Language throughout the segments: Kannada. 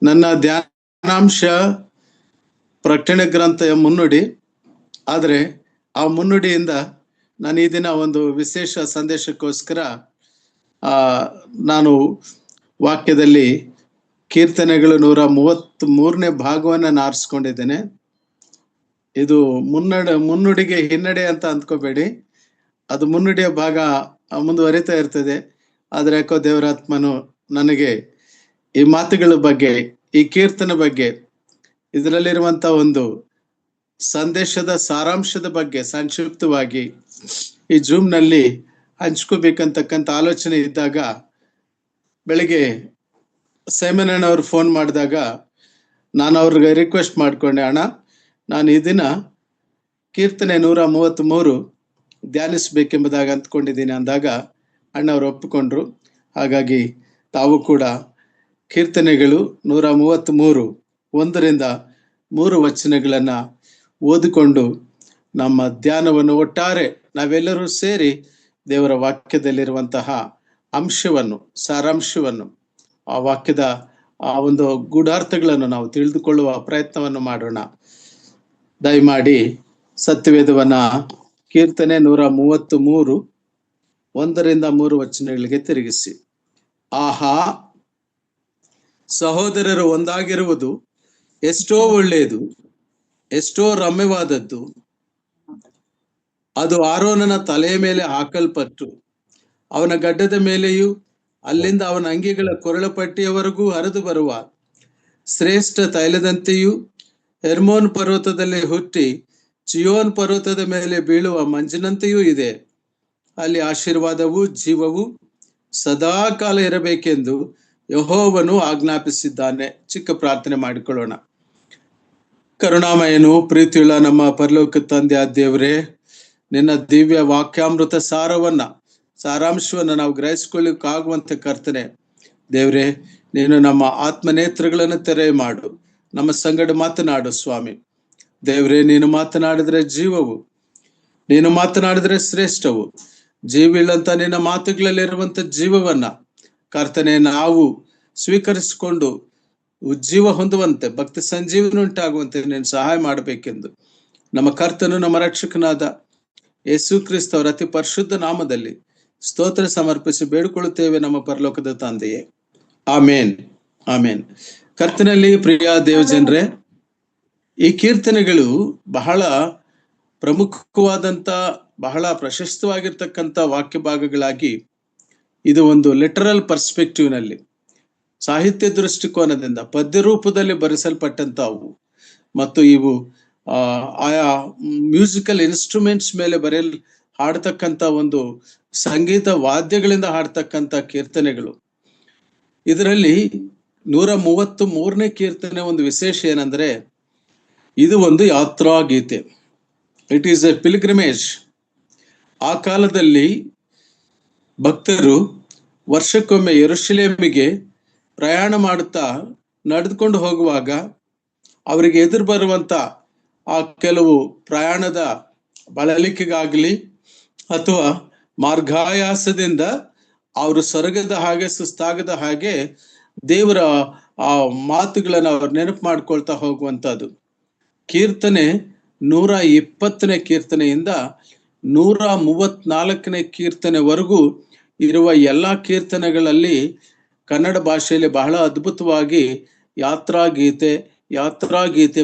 ನನ್ನ ಧ್ಯಾನಾಂಶ ಪ್ರಕಟಣೆ ಗ್ರಂಥ ಮುನ್ನುಡಿ. ಆದರೆ ಆ ಮುನ್ನುಡಿಯಿಂದ ನಾನು ಈ ದಿನ ಒಂದು ವಿಶೇಷ ಸಂದೇಶಕ್ಕೋಸ್ಕರ ನಾನು ವಾಕ್ಯದಲ್ಲಿ ಕೀರ್ತನೆಗಳು 133ನೇ ಭಾಗವನ್ನು ಆರಿಸ್ಕೊಂಡಿದ್ದೇನೆ. ಇದು ಮುನ್ನುಡಿಗೆ ಹಿನ್ನಡೆ ಅಂತ ಅಂದ್ಕೋಬೇಡಿ, ಅದು ಮುನ್ನುಡಿಯ ಭಾಗ ಮುಂದುವರಿತಾ ಇರ್ತದೆ. ಆದ್ರೆ ಯಾಕೋ ದೇವರಾತ್ಮನು ನನಗೆ ಈ ಮಾತುಗಳ ಬಗ್ಗೆ, ಈ ಕೀರ್ತನೆ ಬಗ್ಗೆ, ಇದರಲ್ಲಿರುವಂತ ಒಂದು ಸಂದೇಶದ ಸಾರಾಂಶದ ಬಗ್ಗೆ ಸಂಕ್ಷಿಪ್ತವಾಗಿ ಈ ಜೂಮ್ ನಲ್ಲಿ ಹಂಚ್ಕೋಬೇಕಂತಕ್ಕಂಥ ಆಲೋಚನೆ ಇದ್ದಾಗ, ಬೆಳಿಗ್ಗೆ ಸೈಮನ್ ಅವ್ರು ಫೋನ್ ಮಾಡಿದಾಗ ನಾನು ಅವ್ರಿಗೆ ರಿಕ್ವೆಸ್ಟ್ ಮಾಡ್ಕೊಂಡೆ, ಅಣ್ಣ ನಾನು ಈ ದಿನ ಕೀರ್ತನೆ 133 ಧ್ಯಾನಿಸ್ಬೇಕೆಂಬುದಾಗಿ ಅಂದ್ಕೊಂಡಿದ್ದೀನಿ ಅಂದಾಗ ಅಣ್ಣ ಅವ್ರು ಒಪ್ಪಿಕೊಂಡ್ರು. ಹಾಗಾಗಿ ತಾವು ಕೂಡ ಕೀರ್ತನೆಗಳು 133 1ರಿಂದ 3 ವಚನಗಳನ್ನ ಓದಿಕೊಂಡು ನಮ್ಮ ಧ್ಯಾನವನ್ನು ಒಟ್ಟಾರೆ ನಾವೆಲ್ಲರೂ ಸೇರಿ ದೇವರ ವಾಕ್ಯದಲ್ಲಿರುವಂತಹ ಅಂಶವನ್ನು, ಸಾರಾಂಶವನ್ನು, ಆ ವಾಕ್ಯದ ಆ ಒಂದು ಗೂಢಾರ್ಥಗಳನ್ನು ನಾವು ತಿಳಿದುಕೊಳ್ಳುವ ಪ್ರಯತ್ನವನ್ನು ಮಾಡೋಣ. ದಯಮಾಡಿ ಸತ್ಯವೇದವನ್ನ ಕೀರ್ತನೆ 133 1ರಿಂದ 3 ವಚನಗಳಿಗೆ ತಿರುಗಿಸಿ. ಆಹಾ, ಸಹೋದರರು ಒಂದಾಗಿರುವುದು ಎಷ್ಟೋ ಒಳ್ಳೆಯದು, ಎಷ್ಟೋ ರಮ್ಯವಾದದ್ದು. ಅದು ಆರೋನನ ತಲೆಯ ಮೇಲೆ ಹಾಕಲ್ಪಟ್ಟು ಅವನ ಗಡ್ಡದ ಮೇಲೆಯೂ ಅಲ್ಲಿಂದ ಅವನ ಅಂಗಿಗಳ ಕೊರಳಪಟ್ಟಿಯವರೆಗೂ ಹರಿದು ಬರುವ ಶ್ರೇಷ್ಠ ತೈಲದಂತೆಯೂ, ಹೆರ್ಮೋನ್ ಪರ್ವತದಲ್ಲಿ ಹುಟ್ಟಿ ಚಿಯೋನ್ ಪರ್ವತದ ಮೇಲೆ ಬೀಳುವ ಮಂಜಿನಂತೆಯೂ ಇದೆ. ಅಲ್ಲಿ ಆಶೀರ್ವಾದವೂ ಜೀವವು ಸದಾ ಕಾಲ ಇರಬೇಕೆಂದು ಯೆಹೋವನು ಆಜ್ಞಾಪಿಸಿದ್ದಾನೆ. ಚಿಕ್ಕ ಪ್ರಾರ್ಥನೆ ಮಾಡಿಕೊಳ್ಳೋಣ. ಕರುಣಾಮಯನು, ಪ್ರೀತಿಯುಳ್ಳ ನಮ್ಮ ಪರಲೋಕ ತಂದೆ ಆ ದೇವರೇ, ನಿನ್ನ ದಿವ್ಯ ವಾಕ್ಯಾಮೃತ ಸಾರಾಂಶವನ್ನು ನಾವು ಗ್ರಹಿಸ್ಕೊಳ್ಳಿಕ್ಕಾಗುವಂತೆ ಕರ್ತನೆ ದೇವರೇ, ನೀನು ನಮ್ಮ ಆತ್ಮನೇತ್ರಗಳನ್ನು ತೆರೆ ಮಾಡು, ನಮ್ಮ ಸಂಗಡ ಮಾತನಾಡು ಸ್ವಾಮಿ. ದೇವರೇ, ನೀನು ಮಾತನಾಡಿದ್ರೆ ಜೀವವು, ನೀನು ಮಾತನಾಡಿದ್ರೆ ಶ್ರೇಷ್ಠವು. ಜೀವಿಳ್ಳಂತ ನಿನ್ನ ಮಾತುಗಳಲ್ಲಿರುವಂತ ಜೀವವನ್ನ ಕರ್ತನೆ ನಾವು ಸ್ವೀಕರಿಸಿಕೊಂಡು ಉಜ್ಜೀವ ಹೊಂದುವಂತೆ, ಭಕ್ತಿ ಸಂಜೀವನ ಉಂಟಾಗುವಂತೆ ನೀನು ಸಹಾಯ ಮಾಡಬೇಕೆಂದು ನಮ್ಮ ಕರ್ತನು ನಮ್ಮ ರಕ್ಷಕನಾದ ಯೇಸು ಕ್ರಿಸ್ತ ಅವರ ಅತಿ ಪರಿಶುದ್ಧ ನಾಮದಲ್ಲಿ ಸ್ತೋತ್ರ ಸಮರ್ಪಿಸಿ ಬೇಡಿಕೊಳ್ಳುತ್ತೇವೆ ನಮ್ಮ ಪರಲೋಕದ ತಂದೆಯೇ. ಆಮೇನ್, ಆಮೇನ್. ಕರ್ತನಲ್ಲಿ ಪ್ರಿಯ ದೇವಜನರೇ, ಈ ಕೀರ್ತನೆಗಳು ಬಹಳ ಪ್ರಮುಖವಾದಂತ, ಬಹಳ ಪ್ರಶಸ್ತವಾಗಿರ್ತಕ್ಕಂಥ ವಾಕ್ಯ ಭಾಗಗಳಾಗಿ ಇದು ಒಂದು ಲಿಟರಲ್ ಪರ್ಸ್ಪೆಕ್ಟಿವ್ ನಲ್ಲಿ, ಸಾಹಿತ್ಯ ದೃಷ್ಟಿಕೋನದಿಂದ ಪದ್ಯ ರೂಪದಲ್ಲಿ ಬರೆಸಲ್ಪಟ್ಟಂತವು ಮತ್ತು ಇವು ಆಯಾ ಮ್ಯೂಸಿಕಲ್ ಇನ್ಸ್ಟ್ರೂಮೆಂಟ್ಸ್ ಮೇಲೆ ಹಾಡ್ತಕ್ಕಂಥ ಒಂದು ಸಂಗೀತ ವಾದ್ಯಗಳಿಂದ ಹಾಡ್ತಕ್ಕಂಥ ಕೀರ್ತನೆಗಳು. ಇದರಲ್ಲಿ 133ನೇ ಕೀರ್ತನೆ ಒಂದು ವಿಶೇಷ ಏನಂದ್ರೆ, ಇದು ಒಂದು ಯಾತ್ರಾ ಗೀತೆ. It is a pilgrimage. ಆ ಕಾಲದಲ್ಲಿ ಭಕ್ತರು ವರ್ಷಕ್ಕೊಮ್ಮೆ ಯೆರೂಸಲೇಮಿಗೆ ಪ್ರಯಾಣ ಮಾಡುತ್ತಾ ನಡೆದುಕೊಂಡು ಹೋಗುವಾಗ ಅವರಿಗೆ ಎದುರು ಬರುವಂತ ಆ ಕೆಲವು ಪ್ರಯಾಣದ ಬಳಲಿಕೆಗಾಗಲಿ ಅಥವಾ ಮಾರ್ಗಾಯಾಸದಿಂದ ಅವರು ಸೊರಗದ ಹಾಗೆ, ಸುಸ್ತಾಗದ ಹಾಗೆ ದೇವರ ಆ ಮಾತುಗಳನ್ನು ಅವರು ನೆನಪು ಮಾಡ್ಕೊಳ್ತಾ ಹೋಗುವಂಥದ್ದು. ಕೀರ್ತನೆ 120ನೇ ಕೀರ್ತನೆಯಿಂದ 134ನೇ ಕೀರ್ತನೆವರೆಗೂ ಇರುವ ಎಲ್ಲಾ ಕೀರ್ತನೆಗಳಲ್ಲಿ ಕನ್ನಡ ಭಾಷೆಯಲ್ಲಿ ಬಹಳ ಅದ್ಭುತವಾಗಿ ಯಾತ್ರಾ ಗೀತೆ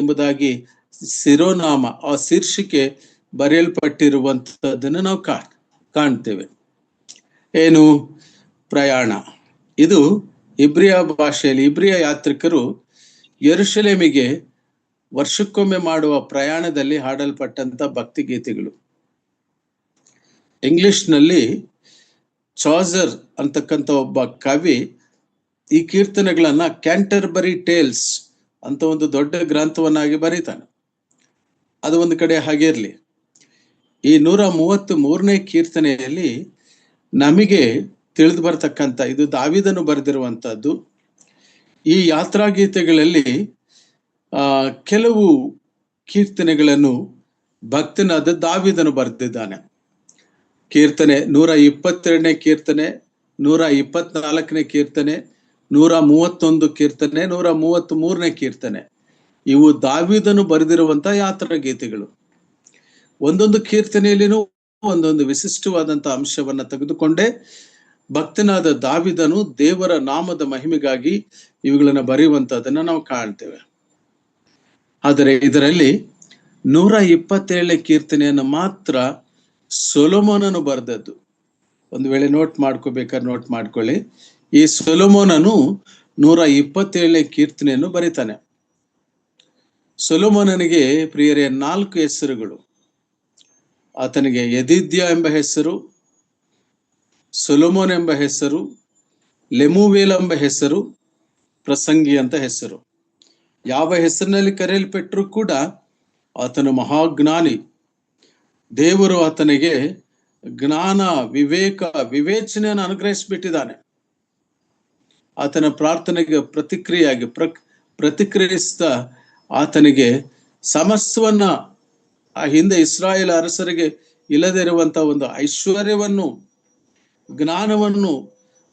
ಎಂಬುದಾಗಿ ಶಿರೋನಾಮ, ಆ ಶೀರ್ಷಿಕೆ ಬರೆಯಲ್ಪಟ್ಟಿರುವಂತದ್ದನ್ನು ನಾವು ಕಾಣ್ತೇವೆ. ಏನು? ಪ್ರಯಾಣ. ಇದು ಇಬ್ರಿಯ ಭಾಷೆಯಲ್ಲಿ ಇಬ್ರಿಯ ಯಾತ್ರಿಕರು ಯೆರೂಸಲೇಮಿಗೆ ವರ್ಷಕ್ಕೊಮ್ಮೆ ಮಾಡುವ ಪ್ರಯಾಣದಲ್ಲಿ ಹಾಡಲ್ಪಟ್ಟಂತ ಭಕ್ತಿ ಗೀತೆಗಳು. ಇಂಗ್ಲಿಷ್ ನಲ್ಲಿ ಚಾಸರ್ ಅಂತಕ್ಕಂಥ ಒಬ್ಬ ಕವಿ ಈ ಕೀರ್ತನೆಗಳನ್ನ ಕ್ಯಾಂಟರ್ಬರಿ ಟೇಲ್ಸ್ ಅಂತ ಒಂದು ದೊಡ್ಡ ಗ್ರಂಥವನ್ನಾಗಿ ಬರೀತಾನೆ. ಅದು ಒಂದು ಕಡೆ ಹಾಗಿರ್ಲಿ, ಈ 133ನೇ ಕೀರ್ತನೆಯಲ್ಲಿ ನಮಗೆ ತಿಳಿದು ಬರ್ತಕ್ಕಂಥ, ಇದು ದಾವೀದನು ಬರೆದಿರುವಂತಹದ್ದು. ಈ ಯಾತ್ರಾ ಗೀತೆಗಳಲ್ಲಿ ಕೆಲವು ಕೀರ್ತನೆಗಳನ್ನು ಭಕ್ತನಾದ ದಾವೀದನು ಬರೆದಿದ್ದಾನೆ. ಕೀರ್ತನೆ 122ನೇ ಕೀರ್ತನೆ, 124ನೇ ಕೀರ್ತನೆ, 131 ಕೀರ್ತನೆ, 133ನೇ ಕೀರ್ತನೆ, ಇವು ದಾವೀದನು ಬರೆದಿರುವಂತ ಯಾತ್ರಾ ಗೀತೆಗಳು. ಒಂದೊಂದು ಕೀರ್ತನೆಯಲ್ಲಿನೂ ಒಂದೊಂದು ವಿಶಿಷ್ಟವಾದಂತ ಅಂಶವನ್ನ ತೆಗೆದುಕೊಂಡೇ ಭಕ್ತನಾದ ದಾವೀದನು ದೇವರ ನಾಮದ ಮಹಿಮೆಗಾಗಿ ಇವುಗಳನ್ನ ಬರೆಯುವಂತದನ್ನ ನಾವು ಕಾಣ್ತೇವೆ. ಆದರೆ ಇದರಲ್ಲಿ 127ನೇ ಕೀರ್ತನೆಯನ್ನು ಮಾತ್ರ ಸೊಲೊಮೋನನು ಬರೆದದ್ದು. ಒಂದು ವೇಳೆ ನೋಟ್ ಮಾಡ್ಕೋಬೇಕಾದ್ರೆ ನೋಟ್ ಮಾಡ್ಕೊಳ್ಳಿ. ಈ ಸೊಲೊಮೋನನು 127ನೇ ಕೀರ್ತನೆಯನ್ನು ಬರೀತಾನೆ. ಸೊಲೊಮೋನನಿಗೆ ಪ್ರಿಯರೇ 4 ಹೆಸರುಗಳು. ಆತನಿಗೆ ಯೆದಿದ್ಯ ಎಂಬ ಹೆಸರು, ಸೊಲೊಮೋನ್ ಎಂಬ ಹೆಸರು, ಲೆಮುವೇಲ್ ಎಂಬ ಹೆಸರು, ಪ್ರಸಂಗಿ ಅಂತ ಹೆಸರು. ಯಾವ ಹೆಸರಿನಲ್ಲಿ ಕರೆಯಲ್ಪಟ್ಟರೂ ಕೂಡ ಆತನು ಮಹಾಜ್ಞಾನಿ. ದೇವರು ಆತನಿಗೆ ಜ್ಞಾನ, ವಿವೇಕ, ವಿವೇಚನೆಯನ್ನು ಅನುಗ್ರಹಿಸಿಬಿಟ್ಟಿದ್ದಾನೆ. ಆತನ ಪ್ರಾರ್ಥನೆಗೆ ಪ್ರತಿಕ್ರಿಯಿಸಿದ ಆತನಿಗೆ ಸಮಸ್ತವನ್ನ, ಆ ಹಿಂದೆ ಇಸ್ರಾಯೇಲ್ ಅರಸರಿಗೆ ಇಲ್ಲದಿರುವಂತ ಒಂದು ಐಶ್ವರ್ಯವನ್ನು, ಜ್ಞಾನವನ್ನು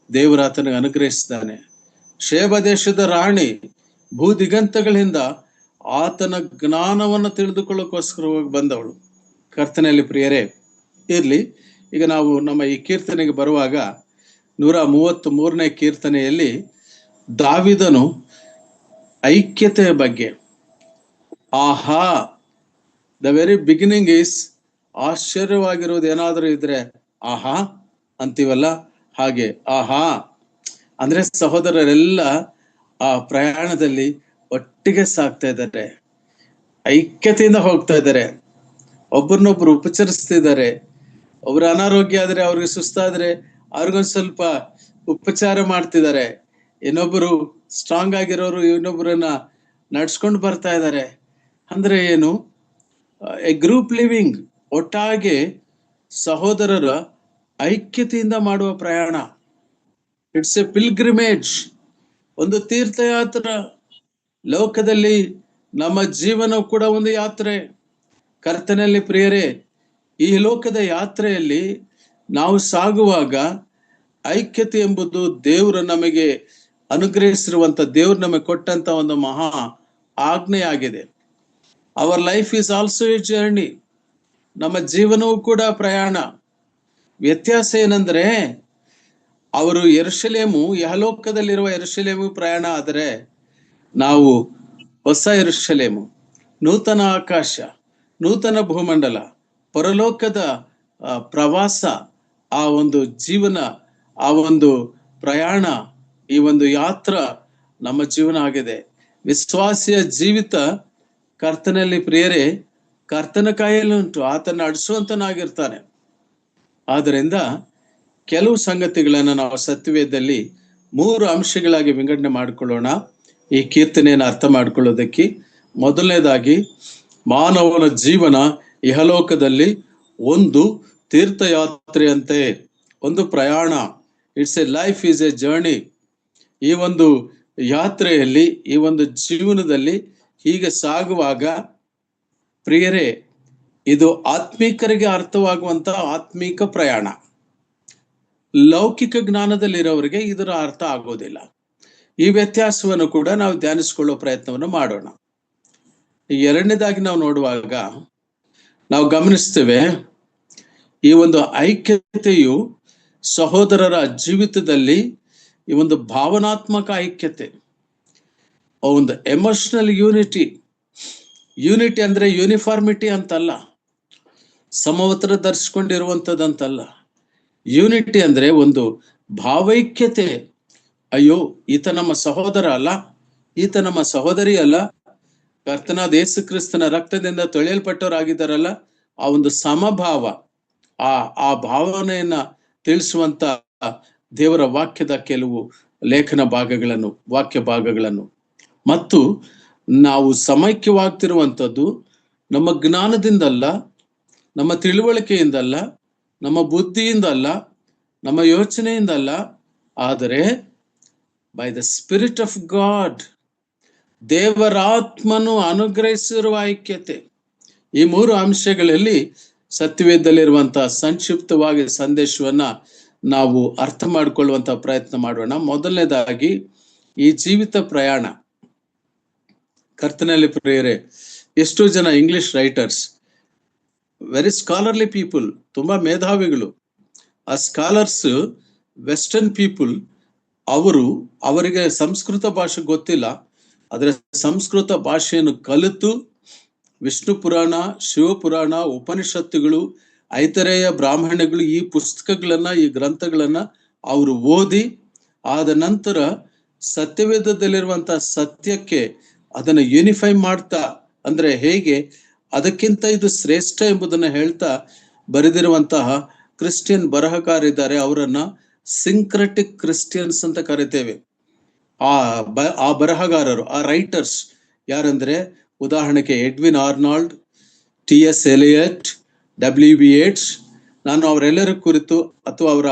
ದೇವರು ಆತನಿಗೆ ಅನುಗ್ರಹಿಸಿದ್ದಾನೆ. ಶೇಬ ದೇಶದ ರಾಣಿ ಭೂದಿಗಂತಗಳಿಂದ ಆತನ ಜ್ಞಾನವನ್ನು ತಿಳಿದುಕೊಳ್ಳೋಕೋಸ್ಕರವಾಗಿ ಬಂದವಳು. ಕರ್ತನಲ್ಲಿ ಪ್ರಿಯರೇ ಇರ್ಲಿ. ಈಗ ನಾವು ನಮ್ಮ ಈ ಕೀರ್ತನೆಗೆ ಬರುವಾಗ 133ನೇ ಕೀರ್ತನೆಯಲ್ಲಿ ದಾವೀದನು ಐಕ್ಯತೆಯ ಬಗ್ಗೆ, ಆಹಾ, ದ ವೆರಿ ಬಿಗಿನಿಂಗ್ ಈಸ್, ಆಶ್ಚರ್ಯವಾಗಿರುವುದು ಏನಾದರೂ ಇದ್ರೆ ಆಹಾ ಅಂತೀವಲ್ಲ, ಹಾಗೆ ಆಹಾ ಅಂದ್ರೆ ಸಹೋದರರೆಲ್ಲ ಆ ಪ್ರಯಾಣದಲ್ಲಿ ಒಟ್ಟಿಗೆ ಸಾಗ್ತಾ ಇದ್ದಾರೆ, ಐಕ್ಯತೆಯಿಂದ ಹೋಗ್ತಾ ಇದ್ದಾರೆ, ಒಬ್ಬರನ್ನೊಬ್ರು ಉಪಚರಿಸ್ತಿದ್ದಾರೆ. ಒಬ್ರು ಅನಾರೋಗ್ಯ ಆದ್ರೆ, ಅವ್ರಿಗೆ ಸುಸ್ತಾದ್ರೆ ಅವ್ರಿಗೊಂದು ಸ್ವಲ್ಪ ಉಪಚಾರ ಮಾಡ್ತಿದ್ದಾರೆ. ಇನ್ನೊಬ್ಬರು ಸ್ಟ್ರಾಂಗ್ ಆಗಿರೋರು ಇನ್ನೊಬ್ಬರನ್ನ ನಡ್ಸ್ಕೊಂಡು ಬರ್ತಾ ಇದ್ದಾರೆ. ಅಂದ್ರೆ ಏನು? ಎ ಗ್ರೂಪ್ ಲಿವಿಂಗ್, ಒಟ್ಟಾಗೆ ಸಹೋದರರ ಐಕ್ಯತೆಯಿಂದ ಮಾಡುವ ಪ್ರಯಾಣ. ಇಟ್ಸ್ ಎ ಪಿಲ್ಗ್ರಿಮೇಜ್, ಒಂದು ತೀರ್ಥಯಾತ್ರೆ. ಲೋಕದಲ್ಲಿ ನಮ್ಮ ಜೀವನ ಕೂಡ ಒಂದು ಯಾತ್ರೆ. ಕರ್ತನಲ್ಲಿ ಪ್ರಿಯರೇ, ಈ ಲೋಕದ ಯಾತ್ರೆಯಲ್ಲಿ ನಾವು ಸಾಗುವಾಗ ಐಕ್ಯತೆ ಎಂಬುದು ದೇವರು ನಮಗೆ ಅನುಗ್ರಹಿಸಿರುವಂತ, ದೇವರು ನಮಗೆ ಕೊಟ್ಟಂತ ಒಂದು ಮಹಾ ಆಜ್ಞೆಯಾಗಿದೆ. Our life is also a journey. ನಮ್ಮ ಜೀವನವೂ ಕೂಡ ಪ್ರಯಾಣ. ವ್ಯತ್ಯಾಸ ಏನಂದ್ರೆ, ಅವರು ಯೆರೂಸಲೇಮು, ಯಹಲೋಕದಲ್ಲಿರುವ ಯೆರೂಸಲೇಮು ಪ್ರಯಾಣ ಆದರೆ ನಾವು ಹೊಸ ಯೆರೂಸಲೇಮು, ನೂತನ ಆಕಾಶ, ನೂತನ ಭೂಮಂಡಲ, ಪರಲೋಕದ ಪ್ರವಾಸ, ಆ ಒಂದು ಜೀವನ, ಆ ಒಂದು ಪ್ರಯಾಣ, ಈ ಒಂದು ಯಾತ್ರಾ ನಮ್ಮ ಜೀವನ ಆಗಿದೆ. ವಿಶ್ವಾಸಿಯ ಜೀವಿತ ಕರ್ತನಲ್ಲಿ ಪ್ರಿಯರೇ ಕರ್ತನ ಕೈಯಲ್ಲಿ ಉಂಟು. ಆತನ ನಡೆಸುವಂತನಾಗಿರ್ತಾನೆ. ಆದ್ದರಿಂದ ಕೆಲವು ಸಂಗತಿಗಳನ್ನು ನಾವು ಸತ್ಯವೇದದಲ್ಲಿ 3 ಅಂಶಗಳಾಗಿ ವಿಂಗಡಣೆ ಮಾಡಿಕೊಳ್ಳೋಣ ಈ ಕೀರ್ತನೆಯನ್ನು ಅರ್ಥ ಮಾಡ್ಕೊಳ್ಳೋದಕ್ಕೆ. ಮೊದಲನೇದಾಗಿ, ಮಾನವನ ಜೀವನ ಇಹಲೋಕದಲ್ಲಿ ಒಂದು ತೀರ್ಥಯಾತ್ರೆಯಂತೆ, ಒಂದು ಪ್ರಯಾಣ. It's A life is A journey. ಈ ಒಂದು ಯಾತ್ರೆಯಲ್ಲಿ, ಈ ಒಂದು ಜೀವನದಲ್ಲಿ ಹೀಗೆ ಸಾಗುವಾಗ ಪ್ರಿಯರೇ, ಇದು ಆತ್ಮೀಕರಿಗೆ ಅರ್ಥವಾಗುವಂತ ಆತ್ಮೀಕ ಪ್ರಯಾಣ. ಲೌಕಿಕ ಜ್ಞಾನದಲ್ಲಿರೋರಿಗೆ ಇದರ ಅರ್ಥ ಆಗೋದಿಲ್ಲ. ಈ ವ್ಯತ್ಯಾಸವನ್ನು ಕೂಡ ನಾವು ಧ್ಯಾನಿಸಿಕೊಳ್ಳೋ ಪ್ರಯತ್ನವನ್ನು ಮಾಡೋಣ. ಎರಡನೇದಾಗಿ ನಾವು ನೋಡುವಾಗ ನಾವು ಗಮನಿಸ್ತೇವೆ, ಈ ಒಂದು ಐಕ್ಯತೆಯು ಸಹೋದರರ ಜೀವಿತದಲ್ಲಿ ಈ ಒಂದು ಭಾವನಾತ್ಮಕ ಐಕ್ಯತೆ, ಒಂದು ಎಮೋಷನಲ್ ಯೂನಿಟಿ. ಯೂನಿಟಿ ಅಂದ್ರೆ ಯೂನಿಫಾರ್ಮಿಟಿ ಅಂತಲ್ಲ, ಸಮವಸ್ತ್ರ ಧರಿಸಿಕೊಂಡಿರುವಂಥದ್ದಂತಲ್ಲ. ಯೂನಿಟಿ ಅಂದ್ರೆ ಒಂದು ಭಾವೈಕ್ಯತೆ. ಅಯ್ಯೋ, ಈತ ನಮ್ಮ ಸಹೋದರ ಅಲ್ಲ, ಈತ ನಮ್ಮ ಸಹೋದರಿ ಅಲ್ಲ, ಕರ್ತನಾದ ಯೇಸು ಕ್ರಿಸ್ತನ ರಕ್ತದಿಂದ ತೊಳೆಯಲ್ಪಟ್ಟವರಾಗಿದ್ದಾರಲ್ಲ, ಆ ಒಂದು ಸಮಭಾವ, ಆ ಭಾವನೆಯನ್ನ ತಿಳಿಸುವಂತ ದೇವರ ವಾಕ್ಯದ ಕೆಲವು ಲೇಖನ ಭಾಗಗಳನ್ನು, ವಾಕ್ಯ ಭಾಗಗಳನ್ನು, ಮತ್ತು ನಾವು ಸಮೈಕ್ಯವಾಗ್ತಿರುವಂಥದ್ದು ನಮ್ಮ ಜ್ಞಾನದಿಂದಲ್ಲ, ನಮ್ಮ ತಿಳುವಳಿಕೆಯಿಂದಲ್ಲ, ನಮ್ಮ ಬುದ್ಧಿಯಿಂದಲ್ಲ, ನಮ್ಮ ಯೋಚನೆಯಿಂದಲ್ಲ, ಆದರೆ by the spirit of God, ದೇವರಾತ್ಮನು ಅನುಗ್ರಹಿಸಿರುವ ಐಕ್ಯತೆ. ಈ 3 ಅಂಶಗಳಲ್ಲಿ ಸತ್ಯವೇದದಲ್ಲಿರುವಂತಹ ಸಂಕ್ಷಿಪ್ತವಾಗಿ ಸಂದೇಶವನ್ನ ನಾವು ಅರ್ಥ ಮಾಡಿಕೊಳ್ಳುವಂತಹ ಪ್ರಯತ್ನ ಮಾಡೋಣ. ಮೊದಲನೇದಾಗಿ, ಈ ಜೀವಿತ ಪ್ರಯಾಣ. ಕರ್ತನಲ್ಲಿ ಪ್ರಿಯರೇ, ಎಷ್ಟೋ ಜನ English writers, very scholarly people, ತುಂಬಾ ಮೇಧಾವಿಗಳು. ಆ ಸ್ಕಾಲರ್ಸ್ ವೆಸ್ಟರ್ನ್ ಪೀಪಲ್, ಅವರಿಗೆ ಸಂಸ್ಕೃತ ಭಾಷೆ ಗೊತ್ತಿಲ್ಲ, ಆದರೆ ಸಂಸ್ಕೃತ ಭಾಷೆಯನ್ನು ಕಲಿತು ವಿಷ್ಣು ಪುರಾಣ, ಶಿವಪುರಾಣ, ಉಪನಿಷತ್ತುಗಳು, ಐತರೇಯ ಬ್ರಾಹ್ಮಣಗಳು, ಈ ಪುಸ್ತಕಗಳನ್ನ, ಈ ಗ್ರಂಥಗಳನ್ನ ಅವರು ಓದಿ ಆದ ನಂತರ ಸತ್ಯವೇದದಲ್ಲಿರುವಂತಹ ಸತ್ಯಕ್ಕೆ ಅದನ್ನ ಯೂನಿಫೈ ಮಾಡ್ತಾ, ಅಂದ್ರೆ ಹೇಗೆ ಅದಕ್ಕಿಂತ ಇದು ಶ್ರೇಷ್ಠ ಎಂಬುದನ್ನ ಹೇಳ್ತಾ ಬರೆದಿರುವಂತಹ ಕ್ರಿಶ್ಚಿಯನ್ ಬರಹಗಾರಿದ್ದಾರೆ. ಅವರನ್ನ ಸಿಂಕ್ರೆಟಿಕ್ ಕ್ರಿಶ್ಚಿಯನ್ಸ್ ಅಂತ ಕರಿತೇವೆ. ಆ ಬರಹಗಾರರು, ಆ ರೈಟರ್ಸ್ ಯಾರಂದ್ರೆ, ಉದಾಹರಣೆಗೆ ಎಡ್ವಿನ್ ಆರ್ನಾಲ್ಡ್, ಟಿ.ಎಸ್. ಎಲಿಯಟ್, ಡಬ್ಲ್ಯೂ.ಬಿ. ಯೇಟ್ಸ್. ನಾನು ಅವರೆಲ್ಲರ ಕುರಿತು ಅಥವಾ ಅವರ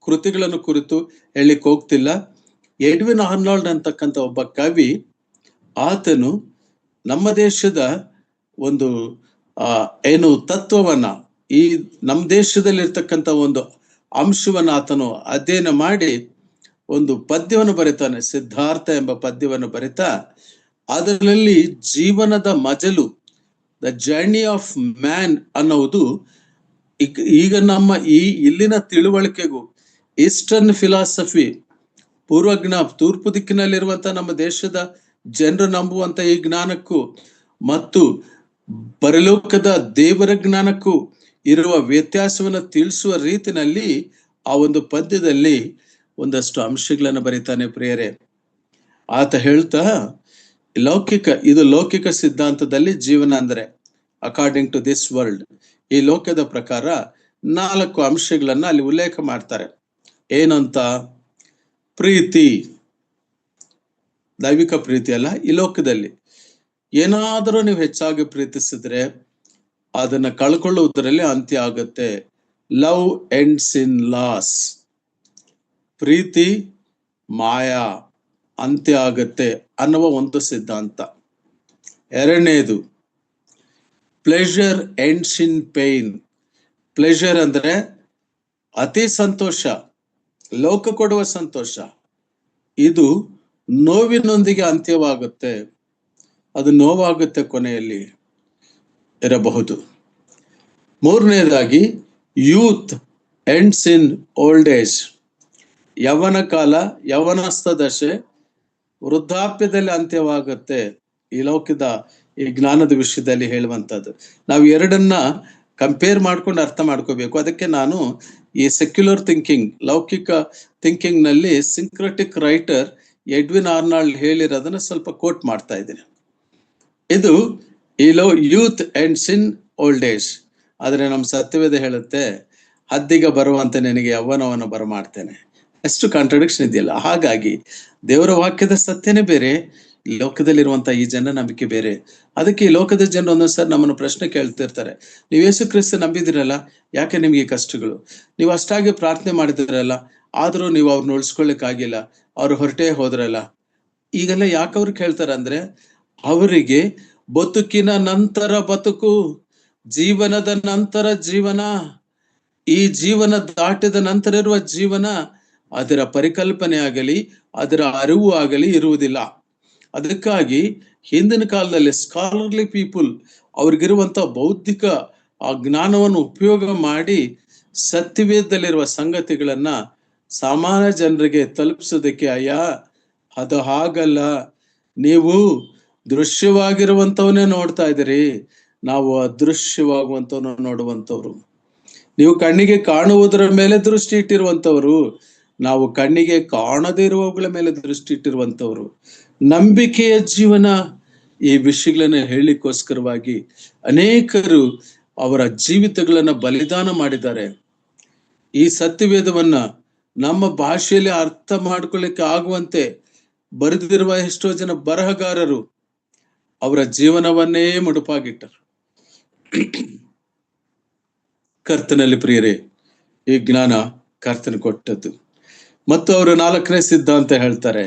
ಕೃತಿಗಳನ್ನು ಕುರಿತು ಹೇಳಲಿಕ್ಕೆ ಹೋಗ್ತಿಲ್ಲ. ಎಡ್ವಿನ್ ಆರ್ನಾಲ್ಡ್ ಅಂತಕ್ಕಂಥ ಒಬ್ಬ ಕವಿ, ಆತನು ನಮ್ಮ ದೇಶದ ಒಂದು ತತ್ವವನ್ನ, ಈ ನಮ್ಮ ದೇಶದಲ್ಲಿರ್ತಕ್ಕಂಥ ಒಂದು ಅಂಶವನ್ನ ಆತನು ಅಧ್ಯಯನ ಮಾಡಿ ಒಂದು ಪದ್ಯವನ್ನು ಬರೀತಾನೆ. ಸಿದ್ಧಾರ್ಥ ಎಂಬ ಪದ್ಯವನ್ನು ಬರಿತಾ ಅದರಲ್ಲಿ ಜೀವನದ ಮಜಲು, ದ ಜರ್ನಿ ಆಫ್ ಮ್ಯಾನ್ ಅನ್ನುವುದು ಈಗ ನಮ್ಮ ಇಲ್ಲಿನ ತಿಳುವಳಿಕೆಗೂ, ಈಸ್ಟರ್ನ್ ಫಿಲಾಸಫಿ, ತೂರ್ಪು ದಿಕ್ಕಿನಲ್ಲಿರುವಂತಹ ನಮ್ಮ ದೇಶದ ಜನರು ನಂಬುವಂತ ಈ ಜ್ಞಾನಕ್ಕೂ ಮತ್ತು ಪರಲೋಕದ ದೇವರ ಜ್ಞಾನಕ್ಕೂ ಇರುವ ವ್ಯತ್ಯಾಸವನ್ನು ತಿಳಿಸುವ ರೀತಿನಲ್ಲಿ ಆ ಒಂದು ಪದ್ಯದಲ್ಲಿ ಒಂದಷ್ಟು ಅಂಶಗಳನ್ನು ಬರೀತಾನೆ. ಪ್ರಿಯರೇ, ಆತ ಹೇಳ್ತಾ, ಇದು ಲೌಕಿಕ ಸಿದ್ಧಾಂತದಲ್ಲಿ ಜೀವನ ಅಂದ್ರೆ, ಅಕಾರ್ಡಿಂಗ್ ಟು ದಿಸ್ ವರ್ಲ್ಡ್, ಈ ಲೋಕದ ಪ್ರಕಾರ 4 ಅಂಶಗಳನ್ನ ಅಲ್ಲಿ ಉಲ್ಲೇಖ ಮಾಡ್ತಾರೆ. ಏನಂತ? ಪ್ರೀತಿ, ದೈವಿಕ ಪ್ರೀತಿ ಅಲ್ಲ, ಈ ಲೋಕದಲ್ಲಿ ಏನಾದರೂ ನೀವು ಹೆಚ್ಚಾಗಿ ಪ್ರೀತಿಸಿದ್ರೆ ಅದನ್ನ ಕಳ್ಕೊಳ್ಳುವುದರಲ್ಲಿ ಅಂತ್ಯ ಆಗುತ್ತೆ. Love ends in loss. ಪ್ರೀತಿ ಮಾಯಾ, ಅಂತ್ಯ ಆಗತ್ತೆ ಅನ್ನುವ ಒಂದು ಸಿದ್ಧಾಂತ. ಎರಡನೇದು, pleasure ends in pain. Pleasure ಅಂದ್ರೆ ಅತಿ ಸಂತೋಷ, ಲೋಕ ಕೊಡುವ ಸಂತೋಷ, ಇದು ನೋವಿನೊಂದಿಗೆ ಅಂತ್ಯವಾಗುತ್ತೆ, ಅದು ನೋವಾಗುತ್ತೆ, ಕೊನೆಯಲ್ಲಿ ಇರಬಹುದು. ಮೂರನೇದಾಗಿ, youth ends in old age. ಯೌವನ ಕಾಲ, ಯೌವನಸ್ಥ ದಶೆ ವೃದ್ಧಾಪ್ಯದಲ್ಲಿ ಅಂತ್ಯವಾಗುತ್ತೆ. ಈ ಲೌಕಿಕ ಈ ಜ್ಞಾನದ ವಿಷಯದಲ್ಲಿ ಹೇಳುವಂಥದ್ದು. ನಾವು ಎರಡನ್ನ ಕಂಪೇರ್ ಮಾಡ್ಕೊಂಡು ಅರ್ಥ ಮಾಡ್ಕೋಬೇಕು. ಅದಕ್ಕೆ ನಾನು ಈ ಸೆಕ್ಯುಲರ್ ಥಿಂಕಿಂಗ್, ಲೌಕಿಕ ಥಿಂಕಿಂಗ್ ನಲ್ಲಿ ಸಿಂಕ್ರೆಟಿಕ್ ರೈಟರ್ ಎಡ್ವಿನ್ ಆರ್ನಾಲ್ಡ್ ಹೇಳಿರೋದನ್ನ ಸ್ವಲ್ಪ ಕೋಟ್ ಮಾಡ್ತಾ ಇದ್ದೀನಿ. ಇದು youth ends in old age. ಆದ್ರೆ ನಮ್ಮ ಸತ್ಯವೇದ ಹೇಳುತ್ತೆ, ಹದ್ದಿಗ ಬರುವಂತೆ ನಿನಗೆ ಯೌವನವನ್ನು ಬರಮಾಡ್ತೇನೆ. ಎಷ್ಟು ಕಾಂಟ್ರಡಿಕ್ಷನ್ ಇದೆಯಲ್ಲ. ಹಾಗಾಗಿ ದೇವರ ವಾಕ್ಯದ ಸತ್ಯನೇ ಬೇರೆ, ಈ ಲೋಕದಲ್ಲಿರುವಂತಹ ಈ ಜನ ನಂಬಿಕೆ ಬೇರೆ. ಅದಕ್ಕೆ ಈ ಲೋಕದ ಜನರು ಒಂದೊಂದ್ಸರಿ ನಮ್ಮನ್ನು ಪ್ರಶ್ನೆ ಕೇಳ್ತಿರ್ತಾರೆ, ನೀವು ಯೇಸು ಕ್ರಿಸ್ತ ನಂಬಿದಿರಲ್ಲ, ಯಾಕೆ ನಿಮ್ಗೆ ಈ ಕಷ್ಟಗಳು? ನೀವು ಅಷ್ಟಾಗಿ ಪ್ರಾರ್ಥನೆ ಮಾಡಿದಿರಲ್ಲ, ಆದ್ರೂ ನೀವು ಅವ್ರನ್ನ ಉಳಿಸ್ಕೊಳ್ಳಿಕ್ಕಾಗಿಲ್ಲ, ಅವ್ರು ಹೊರಟೇ ಹೋದ್ರಲ್ಲ. ಈಗೆಲ್ಲ ಯಾಕೆ ಅವ್ರು ಕೇಳ್ತಾರೆ ಅಂದ್ರೆ, ಅವರಿಗೆ ಬದುಕಿನ ನಂತರ ಬದುಕು, ಜೀವನದ ನಂತರ ಜೀವನ, ಈ ಜೀವನ ದಾಟಿದ ನಂತರ ಇರುವ ಜೀವನ, ಅದರ ಪರಿಕಲ್ಪನೆ ಆಗಲಿ ಅದರ ಅರಿವು ಆಗಲಿ ಇರುವುದಿಲ್ಲ. ಅದಕ್ಕಾಗಿ ಹಿಂದಿನ ಕಾಲದಲ್ಲಿ ಸ್ಕಾಲರ್ಲಿ ಪೀಪಲ್ ಅವ್ರಿಗಿರುವಂತ ಬೌದ್ಧಿಕ ಆ ಜ್ಞಾನವನ್ನು ಉಪಯೋಗ ಮಾಡಿ ಸತ್ಯವೇದದಲ್ಲಿರುವ ಸಂಗತಿಗಳನ್ನ ಸಾಮಾನ್ಯ ಜನರಿಗೆ ತಲುಪಿಸೋದಕ್ಕೆ, ಅದು ಹಾಗಲ್ಲ, ನೀವು ದೃಶ್ಯವಾಗಿರುವಂತವನ್ನೇ ನೋಡ್ತಾ ಇದ್ದೀರಿ, ನಾವು ಅದೃಶ್ಯವಾಗುವಂತವನ್ನ ನೋಡುವಂತವ್ರು. ನೀವು ಕಣ್ಣಿಗೆ ಕಾಣುವುದರ ಮೇಲೆ ದೃಷ್ಟಿ ಇಟ್ಟಿರುವಂತವ್ರು, ನಾವು ಕಣ್ಣಿಗೆ ಕಾಣದೇ ಇರುವವುಗಳ ಮೇಲೆ ದೃಷ್ಟಿ ಇಟ್ಟಿರುವಂತವ್ರು. ನಂಬಿಕೆಯ ಜೀವನ, ಈ ವಿಷಯಗಳನ್ನ ಹೇಳಲಿಕ್ಕೋಸ್ಕರವಾಗಿ ಅನೇಕರು ಅವರ ಜೀವಿತಗಳನ್ನ ಬಲಿದಾನ ಮಾಡಿದ್ದಾರೆ. ಈ ಸತ್ಯವೇದವನ್ನ ನಮ್ಮ ಭಾಷೆಯಲ್ಲಿ ಅರ್ಥ ಮಾಡ್ಕೊಳ್ಳಿಕ್ಕೆ ಆಗುವಂತೆ ಬರೆದಿರುವ ಎಷ್ಟೋ ಜನ ಬರಹಗಾರರು ಅವರ ಜೀವನವನ್ನೇ ಮುಡುಪಾಗಿಟ್ಟರು. ಕರ್ತನಲ್ಲಿ ಪ್ರಿಯರೇ, ಈ ಜ್ಞಾನ ಕರ್ತನ ಕೊಟ್ಟದ್ದು. ಮತ್ತು ಅವರು 4ನೇ ಸಿದ್ಧಾಂತ ಹೇಳ್ತಾರೆ,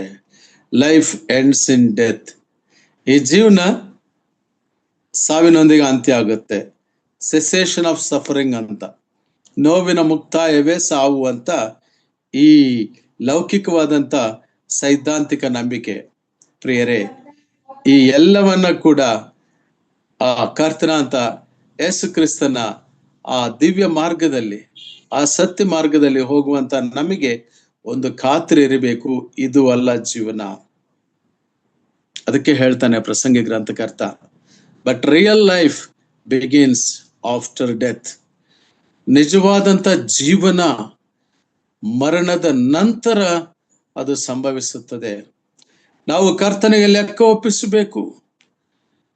ಲೈಫ್ ಎಂಡ್ಸ್ ಇನ್ ಡೆತ್. ಈ ಜೀವನ ಸಾವಿನೊಂದಿಗೆ ಅಂತ್ಯ ಆಗುತ್ತೆ. ಸೆಸೇಷನ್ ಆಫ್ ಸಫರಿಂಗ್ ಅಂತ, ನೋವಿನ ಮುಕ್ತಾಯವೇ ಸಾವು ಅಂತ ಈ ಲೌಕಿಕವಾದಂತ ಸೈದ್ಧಾಂತಿಕ ನಂಬಿಕೆ. ಪ್ರಿಯರೇ, ಈ ಎಲ್ಲವನ್ನ ಕೂಡ ಆ ಕರ್ತನ ಅಂತ ಯೇಸು ಕ್ರಿಸ್ತನ ಆ ದಿವ್ಯ ಮಾರ್ಗದಲ್ಲಿ, ಆ ಸತ್ಯ ಮಾರ್ಗದಲ್ಲಿ ಹೋಗುವಂತ ನಮಗೆ ಒಂದು ಖಾತ್ರಿ ಇರಬೇಕು, ಇದು ಅಲ್ಲ ಜೀವನ. ಅದಕ್ಕೆ ಹೇಳ್ತಾನೆ ಪ್ರಸಂಗಿ ಗ್ರಂಥಕರ್ತ, but real life begins after death. ನಿಜವಾದಂತ ಜೀವನ ಮರಣದ ನಂತರ ಅದು ಸಂಭವಿಸುತ್ತದೆ. ನಾವು ಕರ್ತನಿಗೆ ಲೆಕ್ಕ ಒಪ್ಪಿಸಬೇಕು,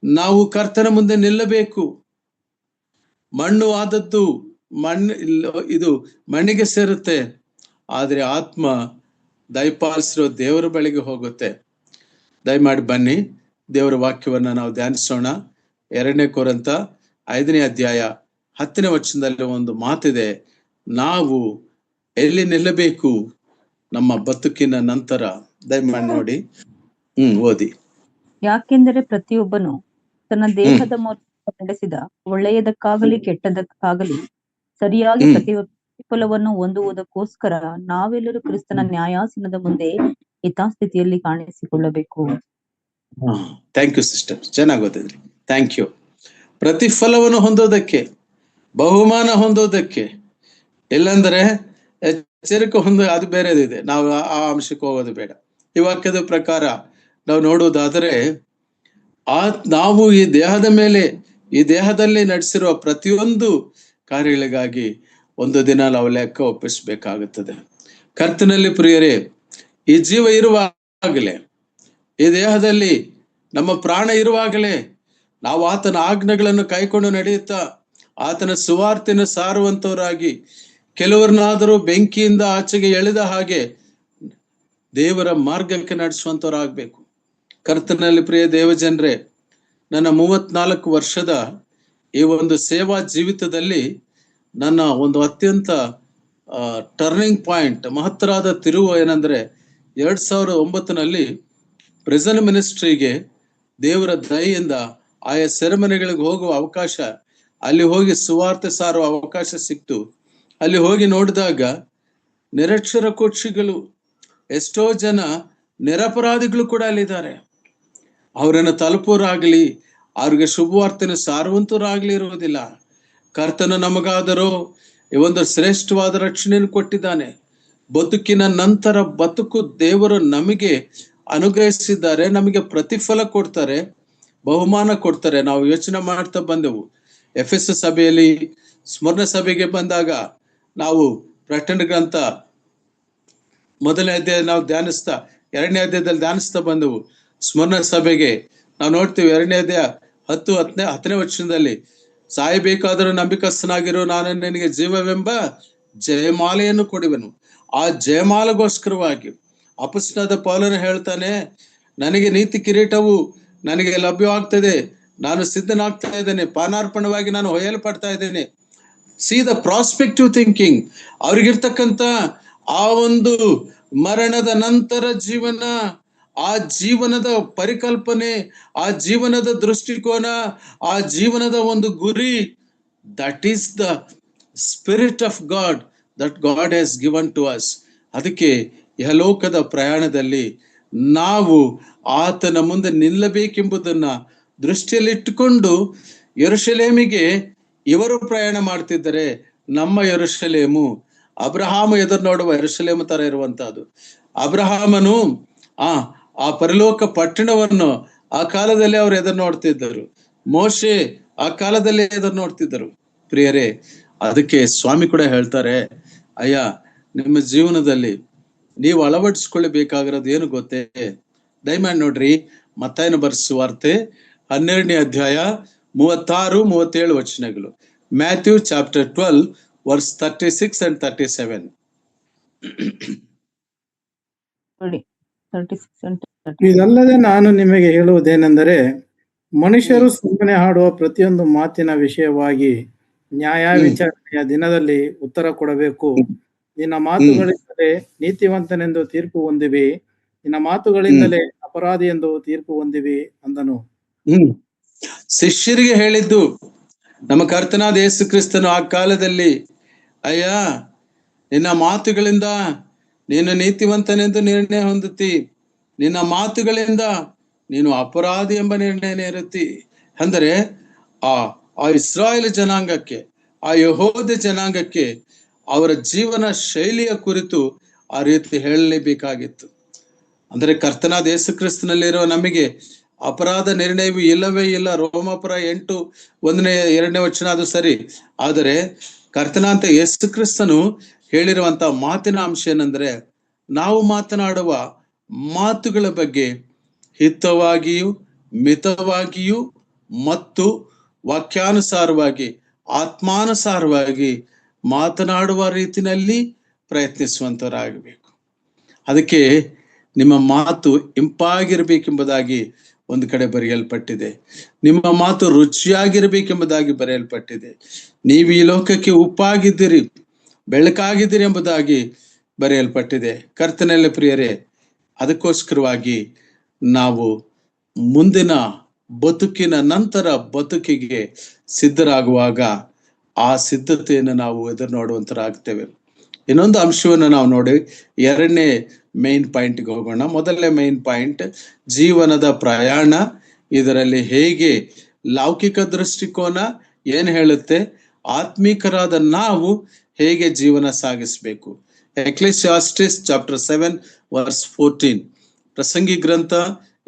ನಾವು ಕರ್ತನ ಮುಂದೆ ನಿಲ್ಲಬೇಕು. ಮಣ್ಣು ಆದದ್ದು ಇದು ಮಣ್ಣಿಗೆ ಸೇರುತ್ತೆ, ಆದ್ರೆ ಆತ್ಮ ದಯಪಾಲಿಸಿರೋ ದೇವರ ಬಳಿಗೆ ಹೋಗುತ್ತೆ. ದಯಮಾಡಿ ಬನ್ನಿ, ದೇವರ ವಾಕ್ಯವನ್ನ ನಾವು ಧ್ಯಾನಿಸೋಣ. 2 ಕೊರಿಂಥ 5ನೇ ಅಧ್ಯಾಯ 10ನೇ ವಚನದಲ್ಲಿ ಒಂದು ಮಾತಿದೆ, ನಾವು ಎಲ್ಲಿ ನಿಲ್ಲಬೇಕು ನಮ್ಮ ಬದುಕಿನ ನಂತರ. ದಯಮಾಡಿ ನೋಡಿ, ಓದಿ. ಯಾಕೆಂದರೆ ಪ್ರತಿಯೊಬ್ಬನು ತನ್ನ ದೇಹದ ಮೂಲಕ ನಡೆಸಿದ ಒಳ್ಳೆಯದಕ್ಕಾಗಲಿ ಕೆಟ್ಟದಕ್ಕಾಗಲಿ ಸರಿಯಾಗಿ ಪ್ರತಿಫಲವನ್ನು ಹೊಂದುವುದಕ್ಕೋಸ್ಕರ ನಾವೆಲ್ಲರೂ ಕ್ರಿಸ್ತನ ನ್ಯಾಯಾಸನದ ಮುಂದೆ ಯಥಾಸ್ಥಿತಿಯಲ್ಲಿ ಕಾಣಿಸಿಕೊಳ್ಳಬೇಕು. ಥ್ಯಾಂಕ್ ಯು ಸಿಸ್ಟರ್, ಚೆನ್ನಾಗಿ ಓದಿದ್ರಿ. Thank you. ಪ್ರತಿಫಲವನ್ನು ಹೊಂದೋದಕ್ಕೆ, ಬಹುಮಾನ ಹೊಂದೋದಕ್ಕೆ, ಇಲ್ಲಾಂದ್ರೆ ಎಚ್ಚರಿಕೆ ಅದು ಬೇರೆದಿದೆ. ನಾವು ಆ ಅಂಶಕ್ಕೆ ಹೋಗೋದು ಬೇಡ. ಈ ವಾಕ್ಯದ ಪ್ರಕಾರ ನಾವು ನೋಡುವುದಾದರೆ, ನಾವು ಈ ದೇಹದ ಮೇಲೆ, ಈ ದೇಹದಲ್ಲಿ ನಡೆಸಿರುವ ಪ್ರತಿಯೊಂದು ಕಾರ್ಯಗಳಿಗಾಗಿ ಒಂದು ದಿನ ನಾವು ಲೆಕ್ಕ ಒಪ್ಪಿಸಬೇಕಾಗುತ್ತದೆ. ಕರ್ತನಲ್ಲಿ ಪ್ರಿಯರೇ, ಈ ಜೀವ ಇರುವಾಗಲೇ, ಈ ದೇಹದಲ್ಲಿ ನಮ್ಮ ಪ್ರಾಣ ಇರುವಾಗಲೇ ನಾವು ಆತನ ಆಜ್ಞೆಗಳನ್ನು ಕೈಕೊಂಡು ನಡೆಯುತ್ತಾ ಆತನ ಸುವಾರ್ತೆನ ಸಾರುವಂತವರಾಗಿ, ಕೆಲವರನ್ನಾದರೂ ಬೆಂಕಿಯಿಂದ ಆಚೆಗೆ ಎಳೆದ ಹಾಗೆ ದೇವರ ಮಾರ್ಗಕ್ಕೆ ನಡೆಸುವಂತವರಾಗಬೇಕು. ಕರ್ತನಲ್ಲಿ ಪ್ರಿಯ ದೇವಜನರೇ, ನನ್ನ 34 ವರ್ಷದ ಈ ಒಂದು ಸೇವಾ ಜೀವಿತದಲ್ಲಿ ನನ್ನ ಒಂದು ಅತ್ಯಂತ ಟರ್ನಿಂಗ್ ಪಾಯಿಂಟ್, ಮಹತ್ತರಾದ ತಿರುವು ಏನಂದ್ರೆ, 2009ನಲ್ಲಿ ಪ್ರಿಸನ್ ಮಿನಿಸ್ಟ್ರಿಗೆ ದೇವರ ದಯೆಯಿಂದ ಆಯಾ ಸೆರೆಮನೆಗಳಿಗೆ ಹೋಗುವ ಅವಕಾಶ, ಅಲ್ಲಿ ಹೋಗಿ ಸುವಾರ್ತೆ ಸಾರುವ ಅವಕಾಶ ಸಿಕ್ತು. ಅಲ್ಲಿ ಹೋಗಿ ನೋಡಿದಾಗ ನಿರಕ್ಷರ ಕುಕ್ಷಿಗಳು, ಎಷ್ಟೋ ಜನ ನಿರಪರಾಧಿಗಳು ಕೂಡ ಅಲ್ಲಿದ್ದಾರೆ. ಅವರನ್ನು ತಲುಪೋರಾಗ್ಲಿ, ಅವ್ರಿಗೆ ಶುಭವಾರ್ತೆನ ಸಾರುವಂತರಾಗ್ಲಿ ಇರುವುದಿಲ್ಲ. ಕರ್ತನ ನಮಗಾದರೂ ಈ ಒಂದು ಶ್ರೇಷ್ಠವಾದ ರಕ್ಷಣೆಯನ್ನು ಕೊಟ್ಟಿದ್ದಾನೆ. ಬದುಕಿನ ನಂತರ ಬದುಕು ದೇವರು ನಮಗೆ ಅನುಗ್ರಹಿಸಿದ್ದಾರೆ. ನಮಗೆ ಪ್ರತಿಫಲ ಕೊಡ್ತಾರೆ, ಬಹುಮಾನ ಕೊಡ್ತಾರೆ. ನಾವು ಯೋಚನೆ ಮಾಡ್ತಾ ಬಂದೆವು. ಎಫೆಸ ಸಭೆಯಲ್ಲಿ, ಸ್ಮರಣ ಸಭೆಗೆ ಬಂದಾಗ ನಾವು ಪ್ರಕಟಣೆ ಗ್ರಂಥ 1ನೇ ಅಧ್ಯಾಯ ನಾವು ಧ್ಯಾನಿಸ್ತಾ, 2ನೇ ಅಧ್ಯಾಯದಲ್ಲಿ ಧ್ಯಾನಿಸ್ತಾ ಬಂದೆವು. ಸ್ಮರಣ ಸಭೆಗೆ ನಾವು ನೋಡ್ತೀವಿ, 2ನೇ ಅಧ್ಯಾಯ 10ನೇ ವಚನದಲ್ಲಿ, ಸಾಯಬೇಕಾದರೂ ನಂಬಿಕಸ್ಥನಾಗಿರೋ ನಾನು ನಿನಗೆ ಜೀವವೆಂಬ ಜಯಮಾಲೆಯನ್ನು ಕೊಡುವೆನು. ಆ ಜಯಮಾಲೆಗೋಸ್ಕರವಾಗಿ ಅಪೊಸ್ತಲನಾದ ಪೌಲನು ಹೇಳ್ತಾನೆ, ನನಗೆ ನೀತಿ ಕಿರೀಟವು ನನಗೆ ಲಭ್ಯವಾಗ್ತದೆ, ನಾನು ಸಿದ್ಧನಾಗ್ತಾ ಇದ್ದೇನೆ, ಪಾನಾರ್ಪಣವಾಗಿ ನಾನು ಹೊಯ್ಯಲ್ಪಡ್ತಾ ಇದ್ದೇನೆ. See the prospective thinking. ಅವ್ರಿಗಿರ್ತಕ್ಕಂಥ ಆ ಒಂದು ಮರಣದ ನಂತರ ಜೀವನ, ಆ ಜೀವನದ ಪರಿಕಲ್ಪನೆ, ಆ ಜೀವನದ ದೃಷ್ಟಿಕೋನ, ಆ ಜೀವನದ ಒಂದು ಗುರಿ, that is the spirit of God that God has given to us. ಅದಕ್ಕೆ ಯಹಲೋಕದ ಪ್ರಯಾಣದಲ್ಲಿ ನಾವು ಆತನ ಮುಂದೆ ನಿಲ್ಲಬೇಕೆಂಬುದನ್ನ ದೃಷ್ಟಿಯಲ್ಲಿಟ್ಟುಕೊಂಡು ಯೆರೂಸಲೇಮಿಗೆ ಇವರು ಪ್ರಯಾಣ ಮಾಡ್ತಿದ್ದಾರೆ. ನಮ್ಮ ಯೆರೂಸಲೇಮು ಅಬ್ರಹಾಮ ಎದುರು ನೋಡುವ ಯೆರೂಸಲೇಮ್ ತರ ಇರುವಂತಹದ್ದು. ಅಬ್ರಹಾಮನು ಆ ಪರಲೋಕ ಪಟ್ಟಣವನ್ನು ಆ ಕಾಲದಲ್ಲಿ ಅವರು ಎದುರು ನೋಡ್ತಿದ್ದರು. ಮೋಶೆ ಆ ಕಾಲದಲ್ಲಿ ಎದುರು ನೋಡ್ತಿದ್ದರು. ಪ್ರಿಯರೇ, ಅದಕ್ಕೆ ಸ್ವಾಮಿ ಕೂಡ ಹೇಳ್ತಾರೆ, ಅಯ್ಯ, ನಿಮ್ಮ ಜೀವನದಲ್ಲಿ ನೀವು ಅಳವಡಿಸ್ಕೊಳ್ಳಬೇಕಾಗಿರೋದು ಏನು ಗೊತ್ತೇ? ದಯಮಾಡಿ ನೋಡ್ರಿ, ಮತ್ತಾಯನ ಬರೆಸುವಾರ್ತೆ 12ನೇ ಅಧ್ಯಾಯ 36-37 ವಚನಗಳು. Matthew chapter 12 verse 36 and 37. ಇದಲ್ಲದೆ ನಾನು ನಿಮಗೆ ಹೇಳುವುದೇನೆಂದರೆ, ಮನುಷ್ಯರು ಸುಮ್ಮನೆ ಹಾಡುವ ಪ್ರತಿಯೊಂದು ಮಾತಿನ ವಿಷಯವಾಗಿ ನ್ಯಾಯ ವಿಚಾರಣೆಯ ದಿನದಲ್ಲಿ ಉತ್ತರ ಕೊಡಬೇಕು. ನಿನ್ನ ಮಾತುಗಳಿಂದಲೇ ನೀತಿವಂತನೆಂದು ತೀರ್ಪು ಹೊಂದಿವಿ, ನಿನ್ನ ಮಾತುಗಳಿಂದಲೇ ಅಪರಾಧಿ ಎಂದು ತೀರ್ಪು ಹೊಂದಿವಿ ಅಂದನು. ಶಿಷ್ಯರಿಗೆ ಹೇಳಿದ್ದು ನಮ್ಮ ಕರ್ತನಾದ ಯೇಸು ಕ್ರಿಸ್ತನು ಆ ಕಾಲದಲ್ಲಿ, ಅಯ್ಯ, ನಿನ್ನ ಮಾತುಗಳಿಂದ ನೀನು ನೀತಿವಂತನೆಂದು ನಿರ್ಣಯ ಹೊಂದುತ್ತಿ, ನಿನ್ನ ಮಾತುಗಳಿಂದ ನೀನು ಅಪರಾಧಿ ಎಂಬ ನಿರ್ಣಯ ಇರುತ್ತಿ. ಅಂದರೆ ಆ ಇಸ್ರಾಯೇಲ್ ಜನಾಂಗಕ್ಕೆ, ಆ ಯೆಹೂದ ಜನಾಂಗಕ್ಕೆ ಅವರ ಜೀವನ ಶೈಲಿಯ ಕುರಿತು ಆ ರೀತಿ ಹೇಳಲೇಬೇಕಾಗಿತ್ತು. ಅಂದರೆ ಕರ್ತನಾದ ಯೇಸು ಕ್ರಿಸ್ತನಲ್ಲಿರುವ ನಮಗೆ ಅಪರಾಧ ನಿರ್ಣಯವು ಇಲ್ಲವೇ ಇಲ್ಲ. ರೋಮಾಪುರ 8:1-2 ಅದು ಸರಿ. ಆದರೆ ಕರ್ತನಾಂತ ಯೇಸು ಕ್ರಿಸ್ತನು ಹೇಳಿರುವಂತ ಮಾತಿನ ಅಂಶ ಏನಂದ್ರೆ, ನಾವು ಮಾತನಾಡುವ ಮಾತುಗಳ ಬಗ್ಗೆ ಹಿತವಾಗಿಯೂ ಮಿತವಾಗಿಯೂ ಮತ್ತು ವಾಕ್ಯಾನುಸಾರವಾಗಿ ಆತ್ಮಾನುಸಾರವಾಗಿ ಮಾತನಾಡುವ ರೀತಿಯಲ್ಲಿ ಪ್ರಯತ್ನಿಸುವಂತರಾಗಬೇಕು. ಅದಕ್ಕೆ ನಿಮ್ಮ ಮಾತು ಇಂಪಾಗಿರ್ಬೇಕೆಂಬುದಾಗಿ ಒಂದು ಕಡೆ ಬರೆಯಲ್ಪಟ್ಟಿದೆ. ನಿಮ್ಮ ಮಾತು ರುಚಿಯಾಗಿರ್ಬೇಕೆಂಬುದಾಗಿ ಬರೆಯಲ್ಪಟ್ಟಿದೆ. ನೀವು ಈ ಲೋಕಕ್ಕೆ ಉಪ್ಪಾಗಿದ್ದೀರಿ, ಬೆಳಕಾಗಿದ್ದೀರಿ ಎಂಬುದಾಗಿ ಬರೆಯಲ್ಪಟ್ಟಿದೆ. ಕರ್ತನಲ್ಲಿ ಪ್ರಿಯರೇ, ಅದಕ್ಕೋಸ್ಕರವಾಗಿ ನಾವು ಮುಂದಿನ ಬದುಕಿನ ನಂತರ ಬದುಕಿಗೆ ಸಿದ್ಧರಾಗುವಾಗ ಆ ಸಿದ್ಧತೆಯನ್ನು ನಾವು ಎದುರು ನೋಡುವಂತರಾಗ್ತೇವೆ. ಇನ್ನೊಂದು ಅಂಶವನ್ನು ನಾವು ನೋಡಿ ಎರಡನೇ ಮೇನ್ ಪಾಯಿಂಟ್ಗೆ ಹೋಗೋಣ. ಮೊದಲನೇ ಮೇನ್ ಪಾಯಿಂಟ್ ಜೀವನದ ಪ್ರಯಾಣ. ಇದರಲ್ಲಿ ಹೇಗೆ ಲೌಕಿಕ ದೃಷ್ಟಿಕೋನ ಏನ್ ಹೇಳುತ್ತೆ, ಆತ್ಮೀಕರಾದ ನಾವು ಹೇಗೆ ಜೀವನ ಸಾಗಿಸ್ಬೇಕು. ಎಕ್ಲೆಸಿಯಾಸ್ಟಿಸ್ ಚಾಪ್ಟರ್ 7:14. ಪ್ರಸಂಗಿ ಗ್ರಂಥ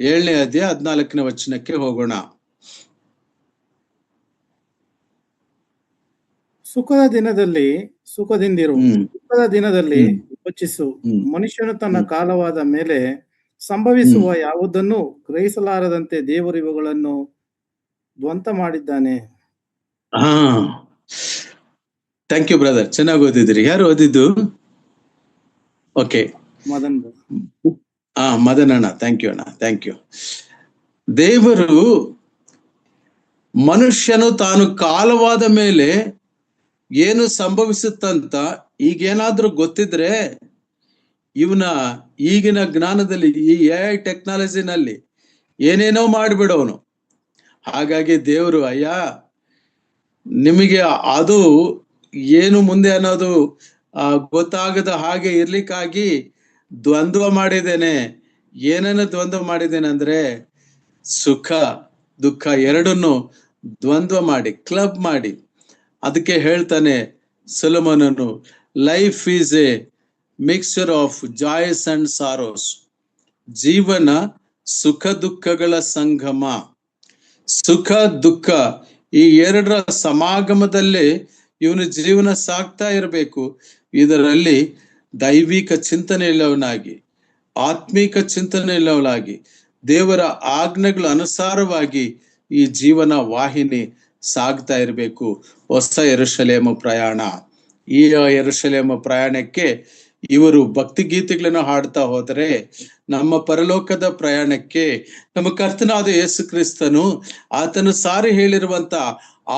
7ನೇ ಅಧ್ಯಾಯ 14ನೇ ವಚನಕ್ಕೆ ಹೋಗೋಣ. ಸುಖದ ದಿನದಲ್ಲಿ ಸುಖದಿಂದಿರು, ದುಃಖದ ದಿನದಲ್ಲಿ ಯೋಚಿಸು. ಮನುಷ್ಯನು ತನ್ನ ಕಾಲವಾದ ಮೇಲೆ ಸಂಭವಿಸುವ ಯಾವುದನ್ನು ಗ್ರಹಿಸಲಾರದಂತೆ ದೇವರು ಇವುಗಳನ್ನು ದ್ವಂತ ಮಾಡಿದ್ದಾನೆ. ಥ್ಯಾಂಕ್ ಯು ಬ್ರದರ್, ಚೆನ್ನಾಗಿ ಓದಿದ್ರಿ. ಯಾರು ಓದಿದ್ದು? ಓಕೆ, ಮದನ್. ಮದನ್ ಅಣ್ಣ, ಥ್ಯಾಂಕ್ ಯು ಅಣ್ಣ, ಥ್ಯಾಂಕ್ ಯು. ದೇವರು ಮನುಷ್ಯನು ತಾನು ಕಾಲವಾದ ಮೇಲೆ ಏನು ಸಂಭವಿಸುತ್ತಂತ ಈಗೇನಾದ್ರೂ ಗೊತ್ತಿದ್ರೆ ಇವನ ಈಗಿನ ಜ್ಞಾನದಲ್ಲಿ, ಈ AI ಟೆಕ್ನಾಲಜಿನಲ್ಲಿ ಏನೇನೋ ಮಾಡಿಬಿಡೋನು. ಹಾಗಾಗಿ ದೇವರು, ಅಯ್ಯ ನಿಮಗೆ ಅದು ಏನು ಮುಂದೆ ಅನ್ನೋದು ಗೊತ್ತಾಗದ ಹಾಗೆ ಇರ್ಲಿಕ್ಕಾಗಿ ದ್ವಂದ್ವ ಮಾಡಿದ್ದೇನೆ. ಏನನ್ನು ದ್ವಂದ್ವ ಮಾಡಿದ್ದೇನೆ ಅಂದ್ರೆ, ಸುಖ ದುಃಖ ಎರಡನ್ನು ದ್ವಂದ್ವ ಮಾಡಿ, ಕ್ಲಬ್ ಮಾಡಿ. ಅದಕ್ಕೆ ಹೇಳ್ತಾನೆ ಸೊಲೊಮೋನನು, life is A mixture of joys and sorrows. ಜೀವನ ಸುಖ ದುಃಖಗಳ ಸಂಗಮ. ಸುಖ ದುಃಖ ಈ ಎರಡರ ಸಮಾಗಮದಲ್ಲೇ ಇವನು ಜೀವನ ಸಾಗ್ತಾ ಇರಬೇಕು. ಇದರಲ್ಲಿ ದೈವಿಕ ಚಿಂತನೆ ಇಲ್ಲವನಾಗಿ, ಆತ್ಮೀಕ ಚಿಂತನೆ ಇಲ್ಲವನಾಗಿ, ದೇವರ ಆಜ್ಞೆಗಳ ಅನುಸಾರವಾಗಿ ಈ ಜೀವನ ವಾಹಿನಿ ಸಾಗ್ತಾ ಇರಬೇಕು. ಹೊಸ ಯೆರೂಸಲೇಮ ಪ್ರಯಾಣ. ಈ ಯೆರೂಸಲೇಮ ಪ್ರಯಾಣಕ್ಕೆ ಇವರು ಭಕ್ತಿ ಗೀತೆಗಳನ್ನು ಹಾಡ್ತಾ ಹೋದರೆ, ನಮ್ಮ ಪರಲೋಕದ ಪ್ರಯಾಣಕ್ಕೆ ನಮ್ಮ ಕರ್ತನಾದ ಯೇಸು ಕ್ರಿಸ್ತನು ಆತನು ಸಾರಿ ಹೇಳಿರುವಂತ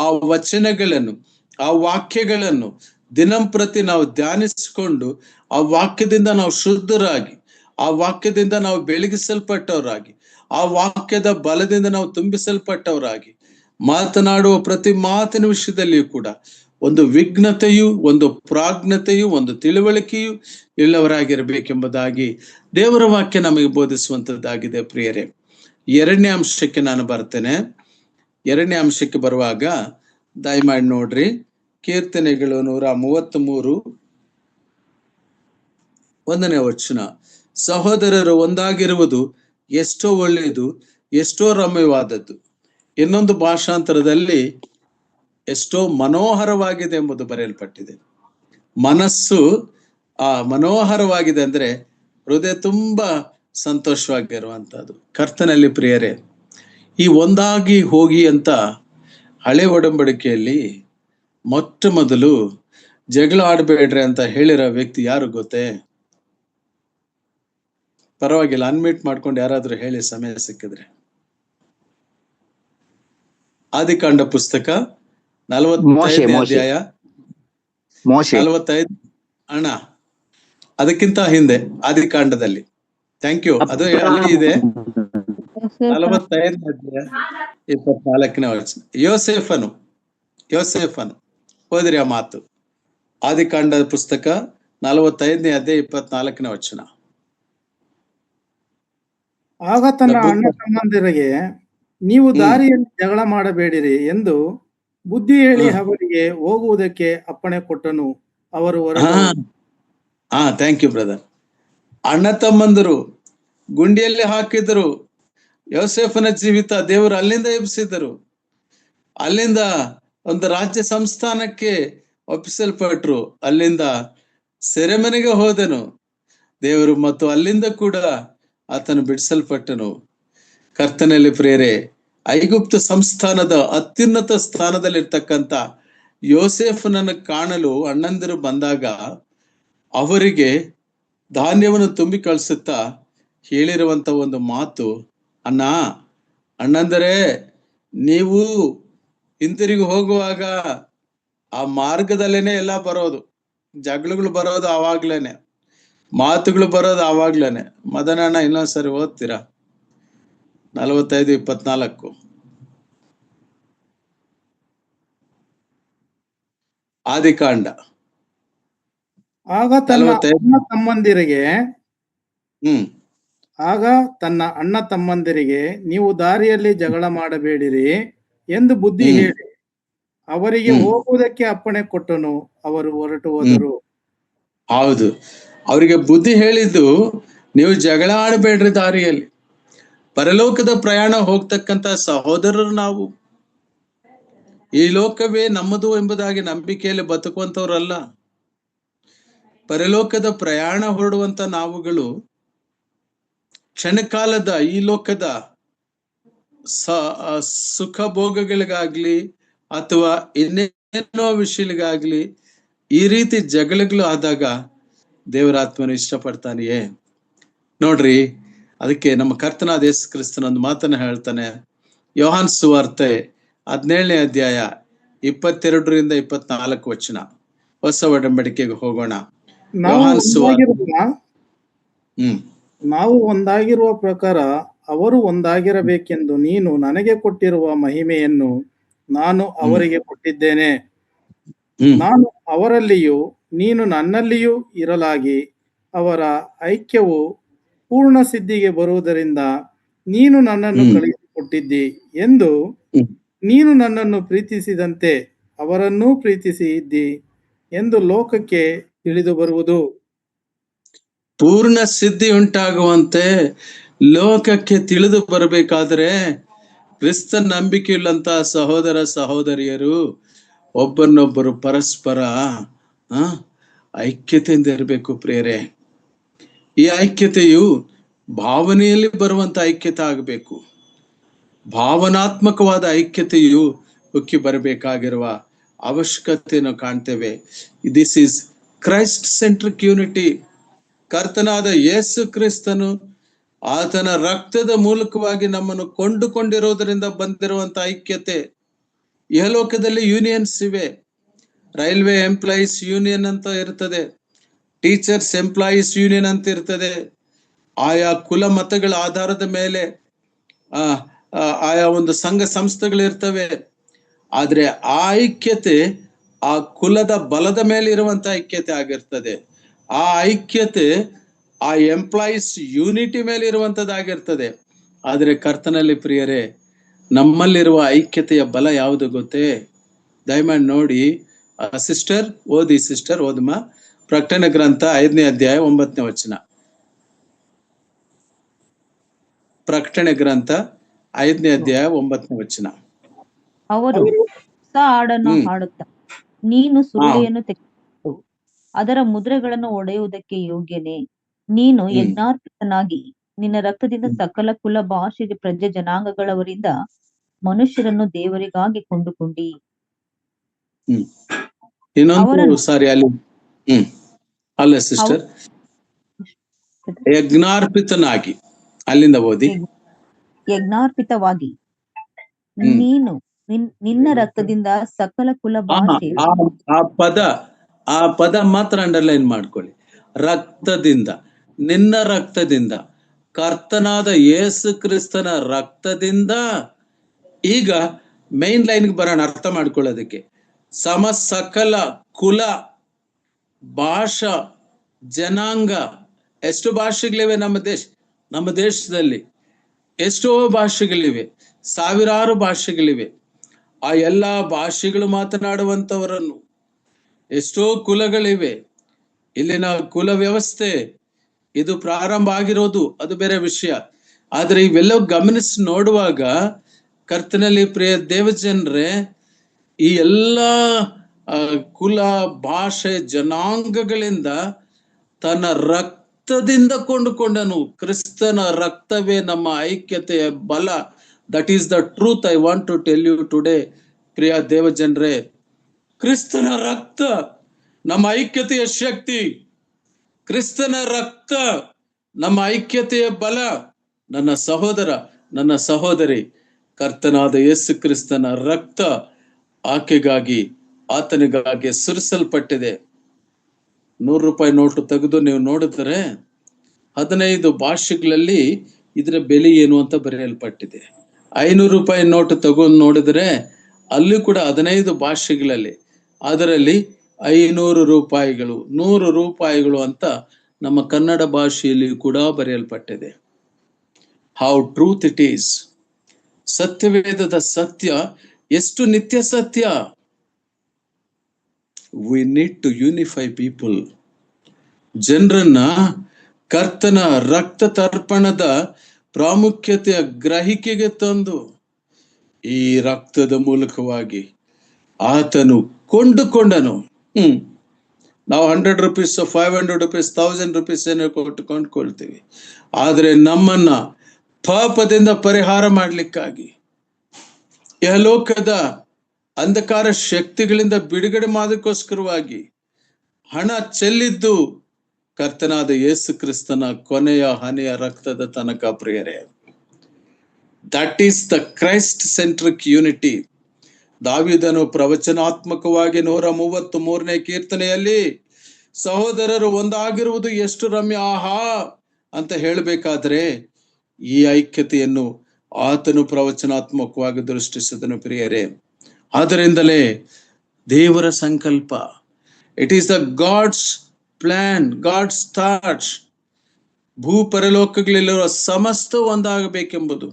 ಆ ವಚನಗಳನ್ನು, ಆ ವಾಕ್ಯಗಳನ್ನು ದಿನಂಪ್ರತಿ ನಾವು ಧ್ಯಾನಿಸಿಕೊಂಡು ಆ ವಾಕ್ಯದಿಂದ ನಾವು ಶುದ್ಧರಾಗಿ, ಆ ವಾಕ್ಯದಿಂದ ನಾವು ಬೆಳಗಿಸಲ್ಪಟ್ಟವರಾಗಿ, ಆ ವಾಕ್ಯದ ಬಲದಿಂದ ನಾವು ತುಂಬಿಸಲ್ಪಟ್ಟವರಾಗಿ, ಮಾತನಾಡುವ ಪ್ರತಿ ಮಾತಿನ ವಿಷಯದಲ್ಲಿಯೂ ಕೂಡ ಒಂದು ವಿಘ್ನತೆಯು, ಒಂದು ಪ್ರಾಜ್ಞತೆಯು, ಒಂದು ತಿಳುವಳಿಕೆಯು ಇಲ್ಲವರಾಗಿರ್ಬೇಕೆಂಬುದಾಗಿ ದೇವರ ವಾಕ್ಯ ನಮಗೆ ಬೋಧಿಸುವಂತದ್ದಾಗಿದೆ. ಪ್ರಿಯರೇ, ಎರಡನೇ ಅಂಶಕ್ಕೆ ನಾನು ಬರ್ತೇನೆ. ಎರಡನೇ ಅಂಶಕ್ಕೆ ಬರುವಾಗ ದಯಮಾಡಿ ನೋಡ್ರಿ, ಕೀರ್ತನೆಗಳು 133 1ನೇ ವಚನ. ಸಹೋದರರು ಒಂದಾಗಿರುವುದು ಎಷ್ಟೋ ಒಳ್ಳೆಯದು, ಎಷ್ಟೋ ರಮ್ಯವಾದದ್ದು. ಇನ್ನೊಂದು ಭಾಷಾಂತರದಲ್ಲಿ ಎಷ್ಟೋ ಮನೋಹರವಾಗಿದೆ ಎಂಬುದು ಬರೆಯಲ್ಪಟ್ಟಿದೆ. ಮನಸ್ಸು ಮನೋಹರವಾಗಿದೆ ಅಂದ್ರೆ ಹೃದಯ ತುಂಬಾ ಸಂತೋಷವಾಗಿರುವಂತಹದ್ದು. ಕರ್ತನಲ್ಲಿ ಪ್ರಿಯರೇ, ಈ ಒಂದಾಗಿ ಹೋಗಿ ಅಂತ ಹಳೆ ಒಡಂಬಡಿಕೆಯಲ್ಲಿ ಮೊಟ್ಟ ಮೊದಲು ಜಗಳ ಆಡಬೇಡ್ರಿ ಅಂತ ಹೇಳಿರೋ ವ್ಯಕ್ತಿ ಯಾರು ಗೊತ್ತೇ? ಪರವಾಗಿಲ್ಲ, ಅನ್ಮ್ಯೂಟ್ ಮಾಡ್ಕೊಂಡು ಯಾರಾದ್ರೂ ಹೇಳಿ ಸಮಯ ಸಿಕ್ಕಿದ್ರೆ. ಆದಿಕಾಂಡ ಪುಸ್ತಕ 45ನೇ ಅಧ್ಯಾಯ 45 ಅಣ್ಣ, ಅದಕ್ಕಿಂತ ಹಿಂದೆ ಆದಿಕಾಂಡದಲ್ಲಿ. ಥ್ಯಾಂಕ್ ಯು, ಅದು ಅಲ್ಲಿ ಇದೆ. 45ನೇ ಅಧ್ಯಾಯ 24ನೇ ವಚನ. ಯೋಸೇಫನು ಓದಿರಿ ಆ ಮಾತು. ಆದಿಕಾಂಡ ಪುಸ್ತಕ 45ನೇ ಅಧ್ಯಾಯ 24ನೇ ವಚನ. ಆಗ ತನ್ನ ಅಣ್ಣ ತಮ್ಮಂದಿರಿಗೆ ನೀವು ದಾರಿಯಲ್ಲಿ ಜಗಳ ಮಾಡಬೇಡಿರಿ ಎಂದು ಬುದ್ಧಿ ಹೇಳಿ ಅವರಿಗೆ ಹೋಗುವುದಕ್ಕೆ ಅಪ್ಪಣೆ ಕೊಟ್ಟನು. ಅವರು ಥ್ಯಾಂಕ್ ಯು ಬ್ರದರ್. ಅಣ್ಣ ತಮ್ಮಂದರು ಗುಂಡಿಯಲ್ಲಿ ಹಾಕಿದರು. ಯೋಸೇಫನ ಜೀವಿತ ದೇವರು ಅಲ್ಲಿಂದ ಎಬ್ಬಿಸಿದರು. ಅಲ್ಲಿಂದ ಒಂದು ರಾಜ್ಯ ಸಂಸ್ಥಾನಕ್ಕೆ ಒಪ್ಪಿಸಲ್ಪಟ್ರು. ಅಲ್ಲಿಂದ ಸೆರೆಮನೆಗೆ ಹೋದನು ದೇವರು, ಮತ್ತು ಅಲ್ಲಿಂದ ಕೂಡ ಆತನು ಬಿಡಿಸಲ್ಪಟ್ಟನು. ಕರ್ತನಲ್ಲಿ ಪ್ರಿಯರೇ, ಐಗುಪ್ತ ಸಂಸ್ಥಾನದ ಅತ್ಯುನ್ನತ ಸ್ಥಾನದಲ್ಲಿರ್ತಕ್ಕಂಥ ಯೋಸೇಫನನ್ನು ಕಾಣಲು ಅಣ್ಣಂದಿರು ಬಂದಾಗ ಅವರಿಗೆ ಧಾನ್ಯವನ್ನು ತುಂಬಿ ಕಳಿಸುತ್ತಾ ಹೇಳಿರುವಂತ ಒಂದು ಮಾತು, ಅಣ್ಣಂದರೆ ನೀವು ಹಿಂತಿರುಗಿ ಹೋಗುವಾಗ ಆ ಮಾರ್ಗದಲ್ಲೇನೆ ಎಲ್ಲ ಬರೋದು, ಜಗಳಗಳು ಬರೋದು ಆವಾಗ್ಲೇನೆ, ಮಾತುಗಳು ಬರೋದು ಆವಾಗ್ಲೇನೆ. ಮದನಣ್ಣ ಇನ್ನೊಂದ್ಸರಿ ಓದ್ತೀರಾ? 45:24 ಆದಿಕಾಂಡ. ಆಗ ತನ್ನ ಅಣ್ಣ ತಮ್ಮಂದಿರಿಗೆ ನೀವು ದಾರಿಯಲ್ಲಿ ಜಗಳ ಮಾಡಬೇಡಿರಿ ಎಂದು ಬುದ್ಧಿ ಹೇಳಿ ಅವರಿಗೆ ಹೋಗುವುದಕ್ಕೆ ಅಪ್ಪಣೆ ಕೊಟ್ಟನು. ಅವರು ಹೊರಟು ಹೋದರು. ಹೌದು, ಅವರಿಗೆ ಬುದ್ಧಿ ಹೇಳಿದ್ದು ನೀವು ಜಗಳ ಆಡಬೇಡ್ರಿ ದಾರಿಯಲ್ಲಿ. ಪರಲೋಕದ ಪ್ರಯಾಣ ಹೋಗ್ತಕ್ಕಂತ ಸಹೋದರರು ನಾವು. ಈ ಲೋಕವೇ ನಮ್ಮದು ಎಂಬುದಾಗಿ ನಂಬಿಕೆಯಲ್ಲಿ ಬದುಕುವಂತವ್ರಲ್ಲ. ಪರಲೋಕದ ಪ್ರಯಾಣ ಹೊರಡುವಂತ ನಾವುಗಳು ಕ್ಷಣಕಾಲದ ಈ ಲೋಕದ ಸುಖ ಭೋಗಗಳಿಗಾಗ್ಲಿ ಅಥವಾ ಇನ್ನೇನೋ ವಿಷಯಗಳಿಗಾಗ್ಲಿ ಈ ರೀತಿ ಜಗಳಗಳು ಆದಾಗ ದೇವರಾತ್ಮನು ಇಷ್ಟಪಡ್ತಾನೆಯೇ? ನೋಡ್ರಿ, ಅದಕ್ಕೆ ನಮ್ಮ ಕರ್ತನಾದ ಯೇಸು ಕ್ರಿಸ್ತನ ಒಂದು ಮಾತನ್ನ ಹೇಳ್ತಾನೆ. ಯೋಹಾನ್ ಸುವಾರ್ತೆ 17ನೇ ಅಧ್ಯಾಯ 22ರಿಂದ 24 ವಚನ. ಹೊಸ ಒಡಂಬಡಿಕೆಗೆ ಹೋಗೋಣ. ಯೋಹಾನ್ ಸುವಾರ್ತೆ. ನಾವು ಒಂದಾಗಿರುವ ಪ್ರಕಾರ ಅವರು ಒಂದಾಗಿರಬೇಕೆಂದು ನೀನು ನನಗೆ ಕೊಟ್ಟಿರುವ ಮಹಿಮೆಯನ್ನು ನಾನು ಅವರಿಗೆ ಕೊಟ್ಟಿದ್ದೇನೆ. ನಾನು ಅವರಲ್ಲಿಯೂ ನೀನು ನನ್ನಲ್ಲಿಯೂ ಇರಲಾಗಿ ಅವರ ಐಕ್ಯವು ಪೂರ್ಣ ಸಿದ್ಧಿಗೆ ಬರುವುದರಿಂದ ನೀನು ನನ್ನನ್ನು ಕಳುಹಿಸಿಕೊಟ್ಟಿದ್ದಿ ಎಂದು ನೀನು ನನ್ನನ್ನು ಪ್ರೀತಿಸಿದಂತೆ ಅವರನ್ನೂ ಪ್ರೀತಿಸಿದ್ದಿ ಎಂದು ಲೋಕಕ್ಕೆ ತಿಳಿದು ಬರುವುದು. ಪೂರ್ಣ ಸಿದ್ಧಿ ಉಂಟಾಗುವಂತೆ ಲೋಕಕ್ಕೆ ತಿಳಿದು ಬರಬೇಕಾದ್ರೆ ಕ್ರಿಸ್ತ ನಂಬಿಕೆಯುಳ್ಳಂತ ಸಹೋದರ ಸಹೋದರಿಯರು ಒಬ್ಬರನ್ನೊಬ್ಬರು ಪರಸ್ಪರ ಐಕ್ಯತೆಯಿಂದ ಇರಬೇಕು ಪ್ರಿಯರೇ. ಈ ಐಕ್ಯತೆಯು ಭಾವನೆಯಲ್ಲಿ ಬರುವಂತ ಐಕ್ಯತೆ ಆಗಬೇಕು. ಭಾವನಾತ್ಮಕವಾದ ಐಕ್ಯತೆಯು ಉಕ್ಕಿ ಬರಬೇಕಾಗಿರುವ ಅವಶ್ಯಕತೆಯನ್ನು ಕಾಣ್ತೇವೆ. This is Christ centric unity. ಕರ್ತನಾದ ಯೇಸು ಕ್ರಿಸ್ತನು ಆತನ ರಕ್ತದ ಮೂಲಕವಾಗಿ ನಮ್ಮನ್ನು ಕೊಂಡುಕೊಂಡಿರೋದ್ರಿಂದ ಬಂದಿರುವಂತ ಐಕ್ಯತೆ. ಇಹಲೋಕದಲ್ಲಿ ಯೂನಿಯನ್ಸ್ ಇವೆ. ರೈಲ್ವೆ ಎಂಪ್ಲಾಯೀಸ್ ಯೂನಿಯನ್ ಅಂತ ಇರ್ತದೆ, ಟೀಚರ್ಸ್ ಎಂಪ್ಲಾಯೀಸ್ ಯೂನಿಯನ್ ಅಂತ ಇರ್ತದೆ. ಆಯಾ ಕುಲ ಮತಗಳ ಆಧಾರದ ಮೇಲೆ ಆಯಾ ಒಂದು ಸಂಘ ಸಂಸ್ಥೆಗಳು ಇರ್ತವೆ. ಆದ್ರೆ ಆ ಐಕ್ಯತೆ ಆ ಕುಲದ ಬಲದ ಮೇಲೆ ಇರುವಂತ ಐಕ್ಯತೆ ಆಗಿರ್ತದೆ. ಆ ಐಕ್ಯತೆ ಆ ಎಂಪ್ಲಾಯೀಸ್ ಯೂನಿಟಿ ಮೇಲೆ ಇರುವಂತದ್ದಾಗಿರ್ತದೆ. ಆದ್ರೆ ಕರ್ತನಲ್ಲಿ ಪ್ರಿಯರೇ, ನಮ್ಮಲ್ಲಿರುವ ಐಕ್ಯತೆಯ ಬಲ ಯಾವುದು ಗೊತ್ತೇ? ದಯಮಾಡಿ ನೋಡಿ. ಸಿಸ್ಟರ್ ಓದಿ, ಸಿಸ್ಟರ್ ಓದಮ್ಮ. ಪ್ರಕಟಣೆ ಗ್ರಂಥ 5ನೇ ಅಧ್ಯಾಯ 9ನೇ ವಚನ. ಪ್ರಕಟಣೆ ಗ್ರಂಥ 5ನೇ ಅಧ್ಯಾಯ 9ನೇ ವಚನ. ಅವರು ಹೊಸ ಹಾಡನ್ನು ಹಾಡುತ್ತಾ, ನೀನು ಸುರುಳಿಯನ್ನು ತೆಗೆದುಕೊಂಡು ಅದರ ಮುದ್ರೆಗಳನ್ನು ಒಡೆಯುವುದಕ್ಕೆ ಯೋಗ್ಯನೇ. ನೀನು ಯಜ್ಞಾರ್ಪಿತನಾಗಿ ನಿನ್ನ ರಕ್ತದಿಂದ ಸಕಲ ಕುಲ ಭಾಷೆ ಪ್ರಜೆ ಜನಾಂಗಗಳವರಿಂದ ಮನುಷ್ಯರನ್ನು ದೇವರಿಗಾಗಿ ಕೊಂಡುಕೊಂಡಿ. ಇನ್ನೊಂದು ಸಾರಿ ಅಲ್ಲಿ ಅಲ್ಲ ಸಿಸ್ಟರ್, ಯಜ್ಞಾರ್ಪಿತನಾಗಿ ಅಲ್ಲಿಂದ ಓದಿ. ಯಜ್ಞಾರ್ಪಿತವಾಗಿ ನೀನು ನಿನ್ನ ರಕ್ತದಿಂದ ಸಕಲ ಕುಲ ಭಾಷೆ. ಆ ಪದ ಮಾತ್ರ ಅಂಡರ್ಲೈನ್ ಮಾಡ್ಕೊಳ್ಳಿ. ರಕ್ತದಿಂದ, ನಿನ್ನ ರಕ್ತದಿಂದ, ಕರ್ತನಾದ ಯೇಸು ಕ್ರಿಸ್ತನ ರಕ್ತದಿಂದ. ಈಗ ಮೈನ್ ಲೈನ್ಗೆ ಬರೋಣ ಅರ್ಥ ಮಾಡ್ಕೊಳ್ಳೋದಕ್ಕೆ. ಸಕಲ ಕುಲ ಭಾಷಾ ಜನಾಂಗ. ಎಷ್ಟು ಭಾಷೆಗಳಿವೆ ನಮ್ಮ ದೇಶದಲ್ಲಿ ಎಷ್ಟೋ ಭಾಷೆಗಳಿವೆ, ಸಾವಿರಾರು ಭಾಷೆಗಳಿವೆ. ಆ ಎಲ್ಲಾ ಭಾಷೆಗಳು ಮಾತನಾಡುವಂತವರನ್ನು, ಎಷ್ಟೋ ಕುಲಗಳಿವೆ. ಇಲ್ಲಿನ ಕುಲ ವ್ಯವಸ್ಥೆ ಇದು ಪ್ರಾರಂಭ ಆಗಿರೋದು ಅದು ಬೇರೆ ವಿಷಯ. ಆದ್ರೆ ಇವೆಲ್ಲವೂ ಗಮನಿಸಿ ನೋಡುವಾಗ ಕರ್ತನಲ್ಲಿ ಪ್ರಿಯ ದೇವಜನರೇ, ಈ ಎಲ್ಲ ಕುಲ ಭಾಷೆ ಜನಾಂಗಗಳಿಂದ ತನ್ನ ರಕ್ತದಿಂದ ಕೊಂಡುಕೊಂಡನು. ಕ್ರಿಸ್ತನ ರಕ್ತವೇ ನಮ್ಮ ಐಕ್ಯತೆಯ ಬಲ. That is the truth I want to tell you today ಪ್ರಿಯ ದೇವಜನರೇ. ಕ್ರಿಸ್ತನ ರಕ್ತ ನಮ್ಮ ಐಕ್ಯತೆಯ ಶಕ್ತಿ, ಕ್ರಿಸ್ತನ ರಕ್ತ ನಮ್ಮ ಐಕ್ಯತೆಯ ಬಲ. ನನ್ನ ಸಹೋದರ, ನನ್ನ ಸಹೋದರಿ, ಕರ್ತನಾದ ಯೇಸು ಕ್ರಿಸ್ತನ ರಕ್ತ ಆಕೆಗಾಗಿ, ಆತನಿಗಾಗಿ ಸುರಿಸಲ್ಪಟ್ಟಿದೆ. 100 ರೂಪಾಯಿ ನೋಟು ತೆಗೆದು ನೀವು ನೋಡಿದ್ರೆ 15 ಭಾಷೆಗಳಲ್ಲಿ ಇದರ ಬೆಲೆ ಏನು ಅಂತ ಬರೆಯಲ್ಪಟ್ಟಿದೆ. 500 ರೂಪಾಯಿ ನೋಟು ತಗೊಂಡು ನೋಡಿದ್ರೆ ಅಲ್ಲಿ ಕೂಡ 15 ಭಾಷೆಗಳಲ್ಲಿ ಅದರಲ್ಲಿ 500 ರೂಪಾಯಿಗಳು, 100 ರೂಪಾಯಿಗಳು ಅಂತ ನಮ್ಮ ಕನ್ನಡ ಭಾಷೆಯಲ್ಲಿ ಕೂಡ ಬರೆಯಲ್ಪಟ್ಟಿದೆ. How truth it is. ಸತ್ಯವೇದದ ಸತ್ಯ ಎಷ್ಟು ನಿತ್ಯ ಸತ್ಯ. We need to unify people. ಜನರನ್ನ ಕರ್ತನ ರಕ್ತ ತರ್ಪಣದ ಪ್ರಾಮುಖ್ಯತೆಯ ಗ್ರಹಿಕೆಗೆ ತಂದು ಈ ರಕ್ತದ ಮೂಲಕವಾಗಿ ಆತನು ಕೊಂಡುಕೊಂಡನು. ನಾವು 100 ರೂಪೀಸ್, 500 ರೂಪೀಸ್, 1000 ರೂಪೀಸ್ ಏನೋ ಕೊಟ್ಟು ಕೊಂಡ್ಕೊಳ್ತೀವಿ. ಆದ್ರೆ ನಮ್ಮನ್ನ ಪಾಪದಿಂದ ಪರಿಹಾರ ಮಾಡ್ಲಿಕ್ಕಾಗಿ, ಯಹಲೋಕದ ಅಂಧಕಾರ ಶಕ್ತಿಗಳಿಂದ ಬಿಡುಗಡೆ ಮಾಡೋದಕ್ಕೋಸ್ಕರವಾಗಿ ಹಣ ಚೆಲ್ಲಿದ್ದು ಕರ್ತನಾದ ಯೇಸು ಕ್ರಿಸ್ತನ ಕೊನೆಯ ಹನಿಯ ರಕ್ತದ ತನಕ ಪ್ರಿಯರೇ. That is the Christ centric unity. ದಾವೀದನು ಪ್ರವಚನಾತ್ಮಕವಾಗಿ 133ನೇ ಕೀರ್ತನೆಯಲ್ಲಿ ಸಹೋದರರು ಒಂದಾಗಿರುವುದು ಎಷ್ಟು ರಮ್ಯ, ಆಹಾ ಅಂತ ಹೇಳಬೇಕಾದ್ರೆ ಈ ಐಕ್ಯತೆಯನ್ನು ಆತನು ಪ್ರವಚನಾತ್ಮಕವಾಗಿ ದೃಷ್ಟಿಸಿದನು ಪ್ರಿಯರೇ. ಆದ್ದರಿಂದಲೇ ದೇವರ ಸಂಕಲ್ಪ, it is the God's plan, God's thoughts. ಭೂ ಪರಲೋಕಗಳಲ್ಲಿರುವ ಸಮಸ್ತ ಒಂದಾಗಬೇಕೆಂಬುದು.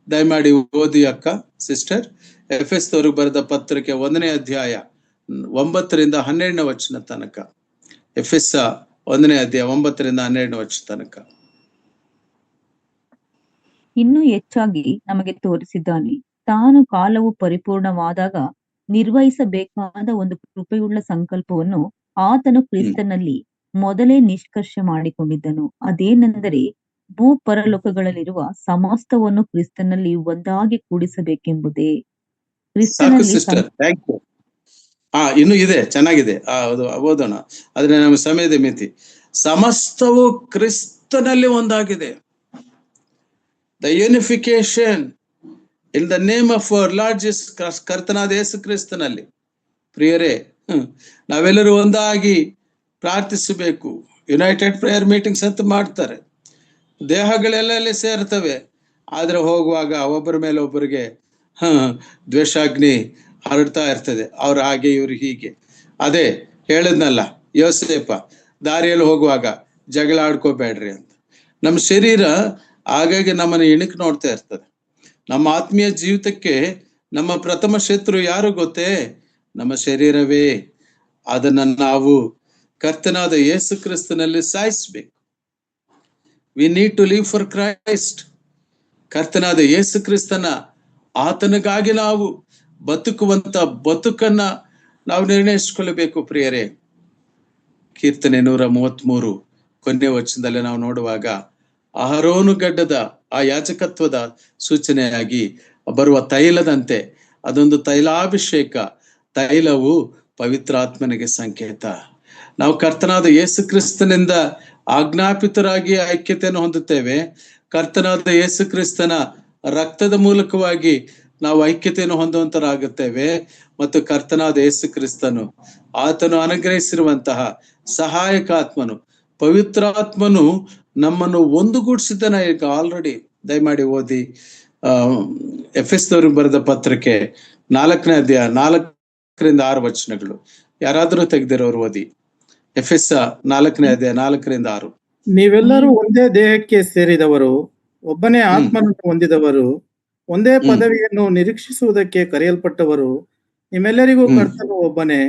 ದಯಮಾಡಿ ಓದಿ ಅಕ್ಕ, ಸಿಸ್ಟರ್. ಎಫೆಸದವರಿಗೆ ಬರೆದ ಪತ್ರಿಕೆ 1ನೇ ಅಧ್ಯಾಯ 9ರಿಂದ 12ನೇ ವಚನ ತನಕ. ಎಫೆಸ 1ನೇ ಅಧ್ಯಾಯ 9ರಿಂದ 12ನೇ ವಚನ ತನಕ. ಇನ್ನೂ ಹೆಚ್ಚಾಗಿ ನಮಗೆ ತೋರಿಸಿದ್ದಾನೆ. ತಾನು ಕಾಲವು ಪರಿಪೂರ್ಣವಾದಾಗ ನಿರ್ವಹಿಸಬೇಕಾದ ಒಂದು ಕೃಪೆಯುಳ್ಳ ಸಂಕಲ್ಪವನ್ನು ಆತನು ಕ್ರಿಸ್ತನಲ್ಲಿ ಮೊದಲೇ ನಿಷ್ಕರ್ಷ ಮಾಡಿಕೊಂಡಿದ್ದನು. ಅದೇನೆಂದರೆ, ಭೂ ಪರಲೋಕಗಳಲ್ಲಿರುವ ಸಮಸ್ತವನ್ನು ಕ್ರಿಸ್ತನಲ್ಲಿ ಒಂದಾಗಿ ಕೂಡಿಸಬೇಕೆಂಬುದೇ. ಇನ್ನು ಇದೆ, ಚೆನ್ನಾಗಿದೆ, ಓದೋಣ. ಆದ್ರೆ ನಮ್ಮ ಸಮಯದ ಮಿತಿ. ಸಮಸ್ತವು ಕ್ರಿಸ್ತನಲ್ಲಿ ಒಂದಾಗಿದೆ. The unification in the name of our lord Jesus Christ, ಕರ್ತನಾದ ಯೇಸು ಕ್ರಿಸ್ತನಲ್ಲಿ. ಪ್ರಿಯರೇ, ನಾವೆಲ್ಲರೂ ಒಂದಾಗಿ ಪ್ರಾರ್ಥಿಸಬೇಕು. ಯುನೈಟೆಡ್ ಪ್ರೇಯರ್ ಮೀಟಿಂಗ್ಸ್ ಅಂತ ಮಾಡ್ತಾರೆ. ದೇಹಗಳೆಲ್ಲ ಸೇರ್ತವೆ, ಆದ್ರೆ ಹೋಗುವಾಗ ಒಬ್ಬರ ಮೇಲೆ ಒಬ್ಬರಿಗೆ ದ್ವೇಷಾಗ್ನಿ ಹರಡ್ತಾ ಇರ್ತದೆ. ಅವ್ರು ಹಾಗೆ, ಇವ್ರು ಹೀಗೆ. ಅದೇ ಹೇಳಿದ್ನಲ್ಲ ಯೋಸೇಪ, ದಾರಿಯಲ್ಲಿ ಹೋಗುವಾಗ ಜಗಳ ಆಡ್ಕೋಬೇಡ್ರಿ ಅಂತ. ನಮ್ಮ ಶರೀರ ಹಾಗಾಗಿ ನಮ್ಮನ್ನು ಇಣುಕು ನೋಡ್ತಾ ಇರ್ತದೆ. ನಮ್ಮ ಆತ್ಮೀಯ ಜೀವಿತಕ್ಕೆ ನಮ್ಮ ಪ್ರಥಮ ಶತ್ರು ಯಾರು ಗೊತ್ತೇ? ನಮ್ಮ ಶರೀರವೇ. ಅದನ್ನ ನಾವು ಕರ್ತನಾದ ಯೇಸು ಕ್ರಿಸ್ತನಲ್ಲಿ ಸಾಯಿಸ್ಬೇಕು. We need to live for Christ. ಕರ್ತನಾದ ಯೇಸು ಕ್ರಿಸ್ತನ, ಆತನಿಗಾಗಿ ನಾವು ಬದುಕುವಂತ ಬದುಕನ್ನ ನಾವು ನಿರ್ಣಯಿಸಿಕೊಳ್ಳಬೇಕು ಪ್ರಿಯರೇ. ಕೀರ್ತನೆ 133 ಕೊನೆಯ ವಚನದಲ್ಲಿ ನಾವು ನೋಡುವಾಗ, ಅಹರೋನು ಗಡ್ಡದ ಆ ಯಾಜಕತ್ವದ ಸೂಚನೆಯಾಗಿ ಬರುವ ತೈಲದಂತೆ, ಅದೊಂದು ತೈಲಾಭಿಷೇಕ. ತೈಲವು ಪವಿತ್ರಾತ್ಮನಿಗೆ ಸಂಕೇತ. ನಾವು ಕರ್ತನಾದ ಯೇಸು ಕ್ರಿಸ್ತನಿಂದ ಆಜ್ಞಾಪಿತರಾಗಿ ಐಕ್ಯತೆಯನ್ನು ಹೊಂದುತ್ತೇವೆ. ಕರ್ತನಾದ ಯೇಸು ಕ್ರಿಸ್ತನ ರಕ್ತದ ಮೂಲಕವಾಗಿ ನಾವು ಐಕ್ಯತೆಯನ್ನು ಹೊಂದುವಂತರಾಗುತ್ತೇವೆ. ಮತ್ತು ಕರ್ತನಾದ ಯೇಸು ಕ್ರಿಸ್ತನು, ಆತನು ಅನುಗ್ರಹಿಸಿರುವಂತಹ ಸಹಾಯಕಾತ್ಮನು, ಪವಿತ್ರಾತ್ಮನು ನಮ್ಮನ್ನು ಒಂದುಗೂಡಿಸಿದ್ದಾನೆ ಈಗ ಆಲ್ರೆಡಿ. ದಯಮಾಡಿ ಓದಿ ಎಫೆಸದವರಿಗೆ ಬರೆದ ಪತ್ರಿಕೆ 4ನೇ ಅಧ್ಯಾಯ 4ರಿಂದ 6 ವಚನಗಳು. ಯಾರಾದರೂ ತೆಗೆದಿರೋರು ಓದಿ. ಎಫೆಸ 4ನೇ ಅಧ್ಯಾಯ 4-6. ನೀವೆಲ್ಲರೂ ಒಂದೇ ದೇಹಕ್ಕೆ ಸೇರಿದವರು, ಒಬ್ಬನೇ ಆತ್ಮನನ್ನು ಹೊಂದಿದವರು, ಒಂದೇ ಪದವಿಯನ್ನು ನಿರೀಕ್ಷಿಸುವುದಕ್ಕೆ ಕರೆಯಲ್ಪಟ್ಟವರು, ನಿಮ್ಮೆಲ್ಲರಿಗೂ ಕರ್ತನು ಒಬ್ಬನೇ,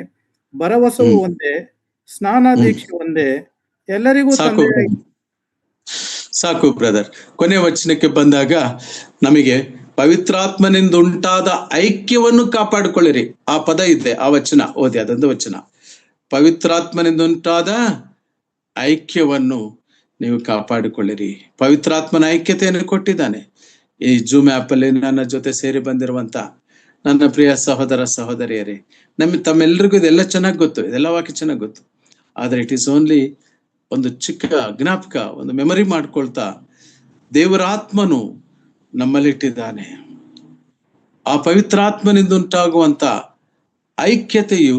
ಭರವಸವು ಒಂದೇ, ಸ್ನಾನ ದೀಕ್ಷೆ ಒಂದೇ, ಎಲ್ಲರಿಗೂ ಸಾಕು ಬ್ರದರ್. ಕೊನೆ ವಚನಕ್ಕೆ ಬಂದಾಗ ನಮಗೆ ಪವಿತ್ರಾತ್ಮನಿಂದ ಉಂಟಾದ ಐಕ್ಯವನ್ನು ಕಾಪಾಡಿಕೊಳ್ಳಿರಿ. ಆ ಪದ ಇದೆ, ಆ ವಚನ ಓದಿ, ಅದೊಂದು ವಚನ. ಪವಿತ್ರಾತ್ಮನಿಂದ ಉಂಟಾದ ಐಕ್ಯವನ್ನು ನೀವು ಕಾಪಾಡಿಕೊಳ್ಳಿರಿ. ಪವಿತ್ರಾತ್ಮನ ಐಕ್ಯತೆಯನ್ನು ಕೊಟ್ಟಿದ್ದಾನೆ. ಈ ಜೂಮ್ ಆಪ್ ಅಲ್ಲಿ ನನ್ನ ಜೊತೆ ಸೇರಿ ಬಂದಿರುವಂತ ನನ್ನ ಪ್ರಿಯ ಸಹೋದರ ಸಹೋದರಿಯರೇ, ತಮ್ಮೆಲ್ಲರಿಗೂ ಇದೆಲ್ಲ ಚೆನ್ನಾಗಿ ಗೊತ್ತು, ಇದೆಲ್ಲ ವಾಕ್ಯ ಚೆನ್ನಾಗಿ ಗೊತ್ತು. ಆದ್ರೆ ಇಟ್ ಈಸ್ ಓನ್ಲಿ ಒಂದು ಚಿಕ್ಕ ಜ್ಞಾಪಕ, ಒಂದು ಮೆಮರಿ ಮಾಡ್ಕೊಳ್ತಾ, ದೇವರ ಆತ್ಮನು ನಮ್ಮಲ್ಲಿಟ್ಟಿದ್ದಾನೆ. ಆ ಪವಿತ್ರಾತ್ಮನಿಂದ ಉಂಟಾಗುವಂತ ಐಕ್ಯತೆಯು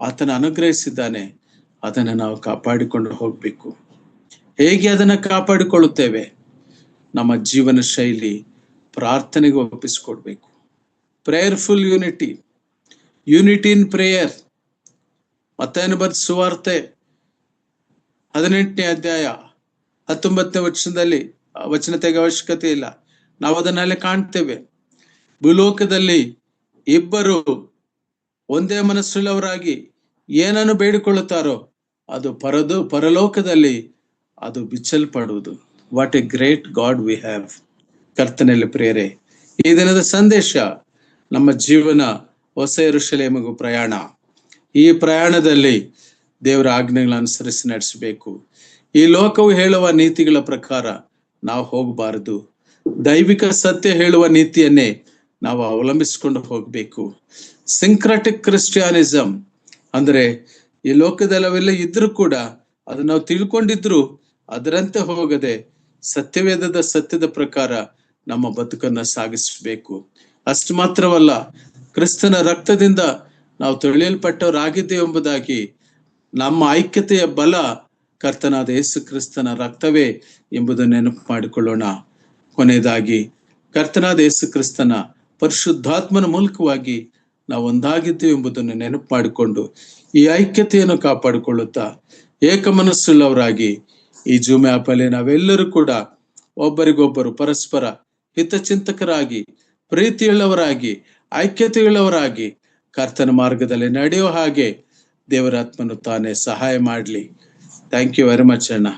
ಆತನ ಅನುಗ್ರಹಿಸಿದ್ದಾನೆ. ಅದನ್ನು ನಾವು ಕಾಪಾಡಿಕೊಂಡು ಹೋಗ್ಬೇಕು. ಹೇಗೆ ಅದನ್ನ ಕಾಪಾಡಿಕೊಳ್ಳುತ್ತೇವೆ? ನಮ್ಮ ಜೀವನ ಶೈಲಿ ಪ್ರಾರ್ಥನೆಗೆ ಒಪ್ಪಿಸಿಕೊಡ್ಬೇಕು. ಪ್ರೇಯರ್ಫುಲ್ ಯೂನಿಟಿ ಇನ್ ಪ್ರೇಯರ್. ಮತ್ತಾಯನ ಬರೆದ ಸುವಾರ್ತೆ 18ನೇ ಅಧ್ಯಾಯ 19ನೇ ವಚನದಲ್ಲಿ ವಚನ ತೆಗೆ ಅವಶ್ಯಕತೆ ಇಲ್ಲ, ನಾವು ಅದನ್ನೆಲ್ಲ ಕಾಣ್ತೇವೆ. ಭೂಲೋಕದಲ್ಲಿ ಇಬ್ಬರು ಒಂದೇ ಮನಸ್ಸುಳ್ಳವರಾಗಿ ಏನನ್ನು ಬೇಡಿಕೊಳ್ಳುತ್ತಾರೋ ಅದು ಪರಲೋಕದಲ್ಲಿ ಅದು ಬಿಚ್ಚಲ್ಪಡುವುದು. What a great God we have. ಕರ್ತನಲ್ಲಿ ಪ್ರಿಯರೇ, ಈ ದಿನದ ಸಂದೇಶ ನಮ್ಮ ಜೀವನ ಹೊಸ ಯೆರೂಸಲೇಮಿಗೂ ಪ್ರಯಾಣ. ಈ ಪ್ರಯಾಣದಲ್ಲಿ ದೇವರ ಆಜ್ಞೆಗಳನ್ನು ಅನುಸರಿಸಿ ನಡೆಸಬೇಕು. ಈ ಲೋಕವು ಹೇಳುವ ನೀತಿಗಳ ಪ್ರಕಾರ ನಾವು ಹೋಗಬಾರದು. ದೈವಿಕ ಸತ್ಯ ಹೇಳುವ ನೀತಿಯನ್ನೇ ನಾವು ಅವಲಂಬಿಸಿಕೊಂಡು ಹೋಗ್ಬೇಕು. ಸಿಂಕ್ರಾಟಿಕ್ ಕ್ರಿಸ್ಟಿಯಾನಿಸಂ ಅಂದ್ರೆ ಈ ಲೋಕದಲ್ಲವೆಲ್ಲ ಇದ್ರೂ ಕೂಡ ಅದನ್ನ ನಾವು ತಿಳ್ಕೊಂಡಿದ್ರು ಅದರಂತೆ ಹೋಗದೆ ಸತ್ಯದ ಪ್ರಕಾರ ನಮ್ಮ ಬದುಕನ್ನ ಸಾಗಿಸಬೇಕು. ಅಷ್ಟು ಮಾತ್ರವಲ್ಲ, ಕ್ರಿಸ್ತನ ರಕ್ತದಿಂದ ನಾವು ತೊಳೆಯಲ್ಪಟ್ಟವರಾಗಿದ್ದೇವೆ ಎಂಬುದಾಗಿ ನಮ್ಮ ಐಕ್ಯತೆಯ ಬಲ ಕರ್ತನಾದ ಯೇಸು ಕ್ರಿಸ್ತನ ರಕ್ತವೇ ಎಂಬುದನ್ನು ನೆನಪು ಮಾಡಿಕೊಳ್ಳೋಣ. ಕೊನೆಯದಾಗಿ, ಕರ್ತನಾದ ಯೇಸು ಕ್ರಿಸ್ತನ ಪರಿಶುದ್ಧಾತ್ಮನ ಮೂಲಕವಾಗಿ ನಾವು ಒಂದಾಗಿದ್ದೇವೆ ಎಂಬುದನ್ನು ನೆನಪು ಮಾಡಿಕೊಂಡು ಈ ಐಕ್ಯತೆಯನ್ನು ಕಾಪಾಡಿಕೊಳ್ಳುತ್ತಾ ಏಕ ಮನಸ್ಸುಳ್ಳವರಾಗಿ ಈ ಜೂಮ್ ಆಪ್ ಅಲ್ಲಿ ನಾವೆಲ್ಲರೂ ಕೂಡ ಒಬ್ಬರಿಗೊಬ್ಬರು ಪರಸ್ಪರ ಹಿತಚಿಂತಕರಾಗಿ, ಪ್ರೀತಿಯುಳ್ಳವರಾಗಿ, ಐಕ್ಯತೆಯುಳ್ಳವರಾಗಿ ಕರ್ತನ ಮಾರ್ಗದಲ್ಲಿ ನಡೆಯೋ ಹಾಗೆ ದೇವರಾತ್ಮನು ತಾನೇ ಸಹಾಯ ಮಾಡಲಿ. ಥ್ಯಾಂಕ್ ಯು ವೆರಿ ಮಚ್ ಅಣ್ಣ.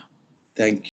Thank you.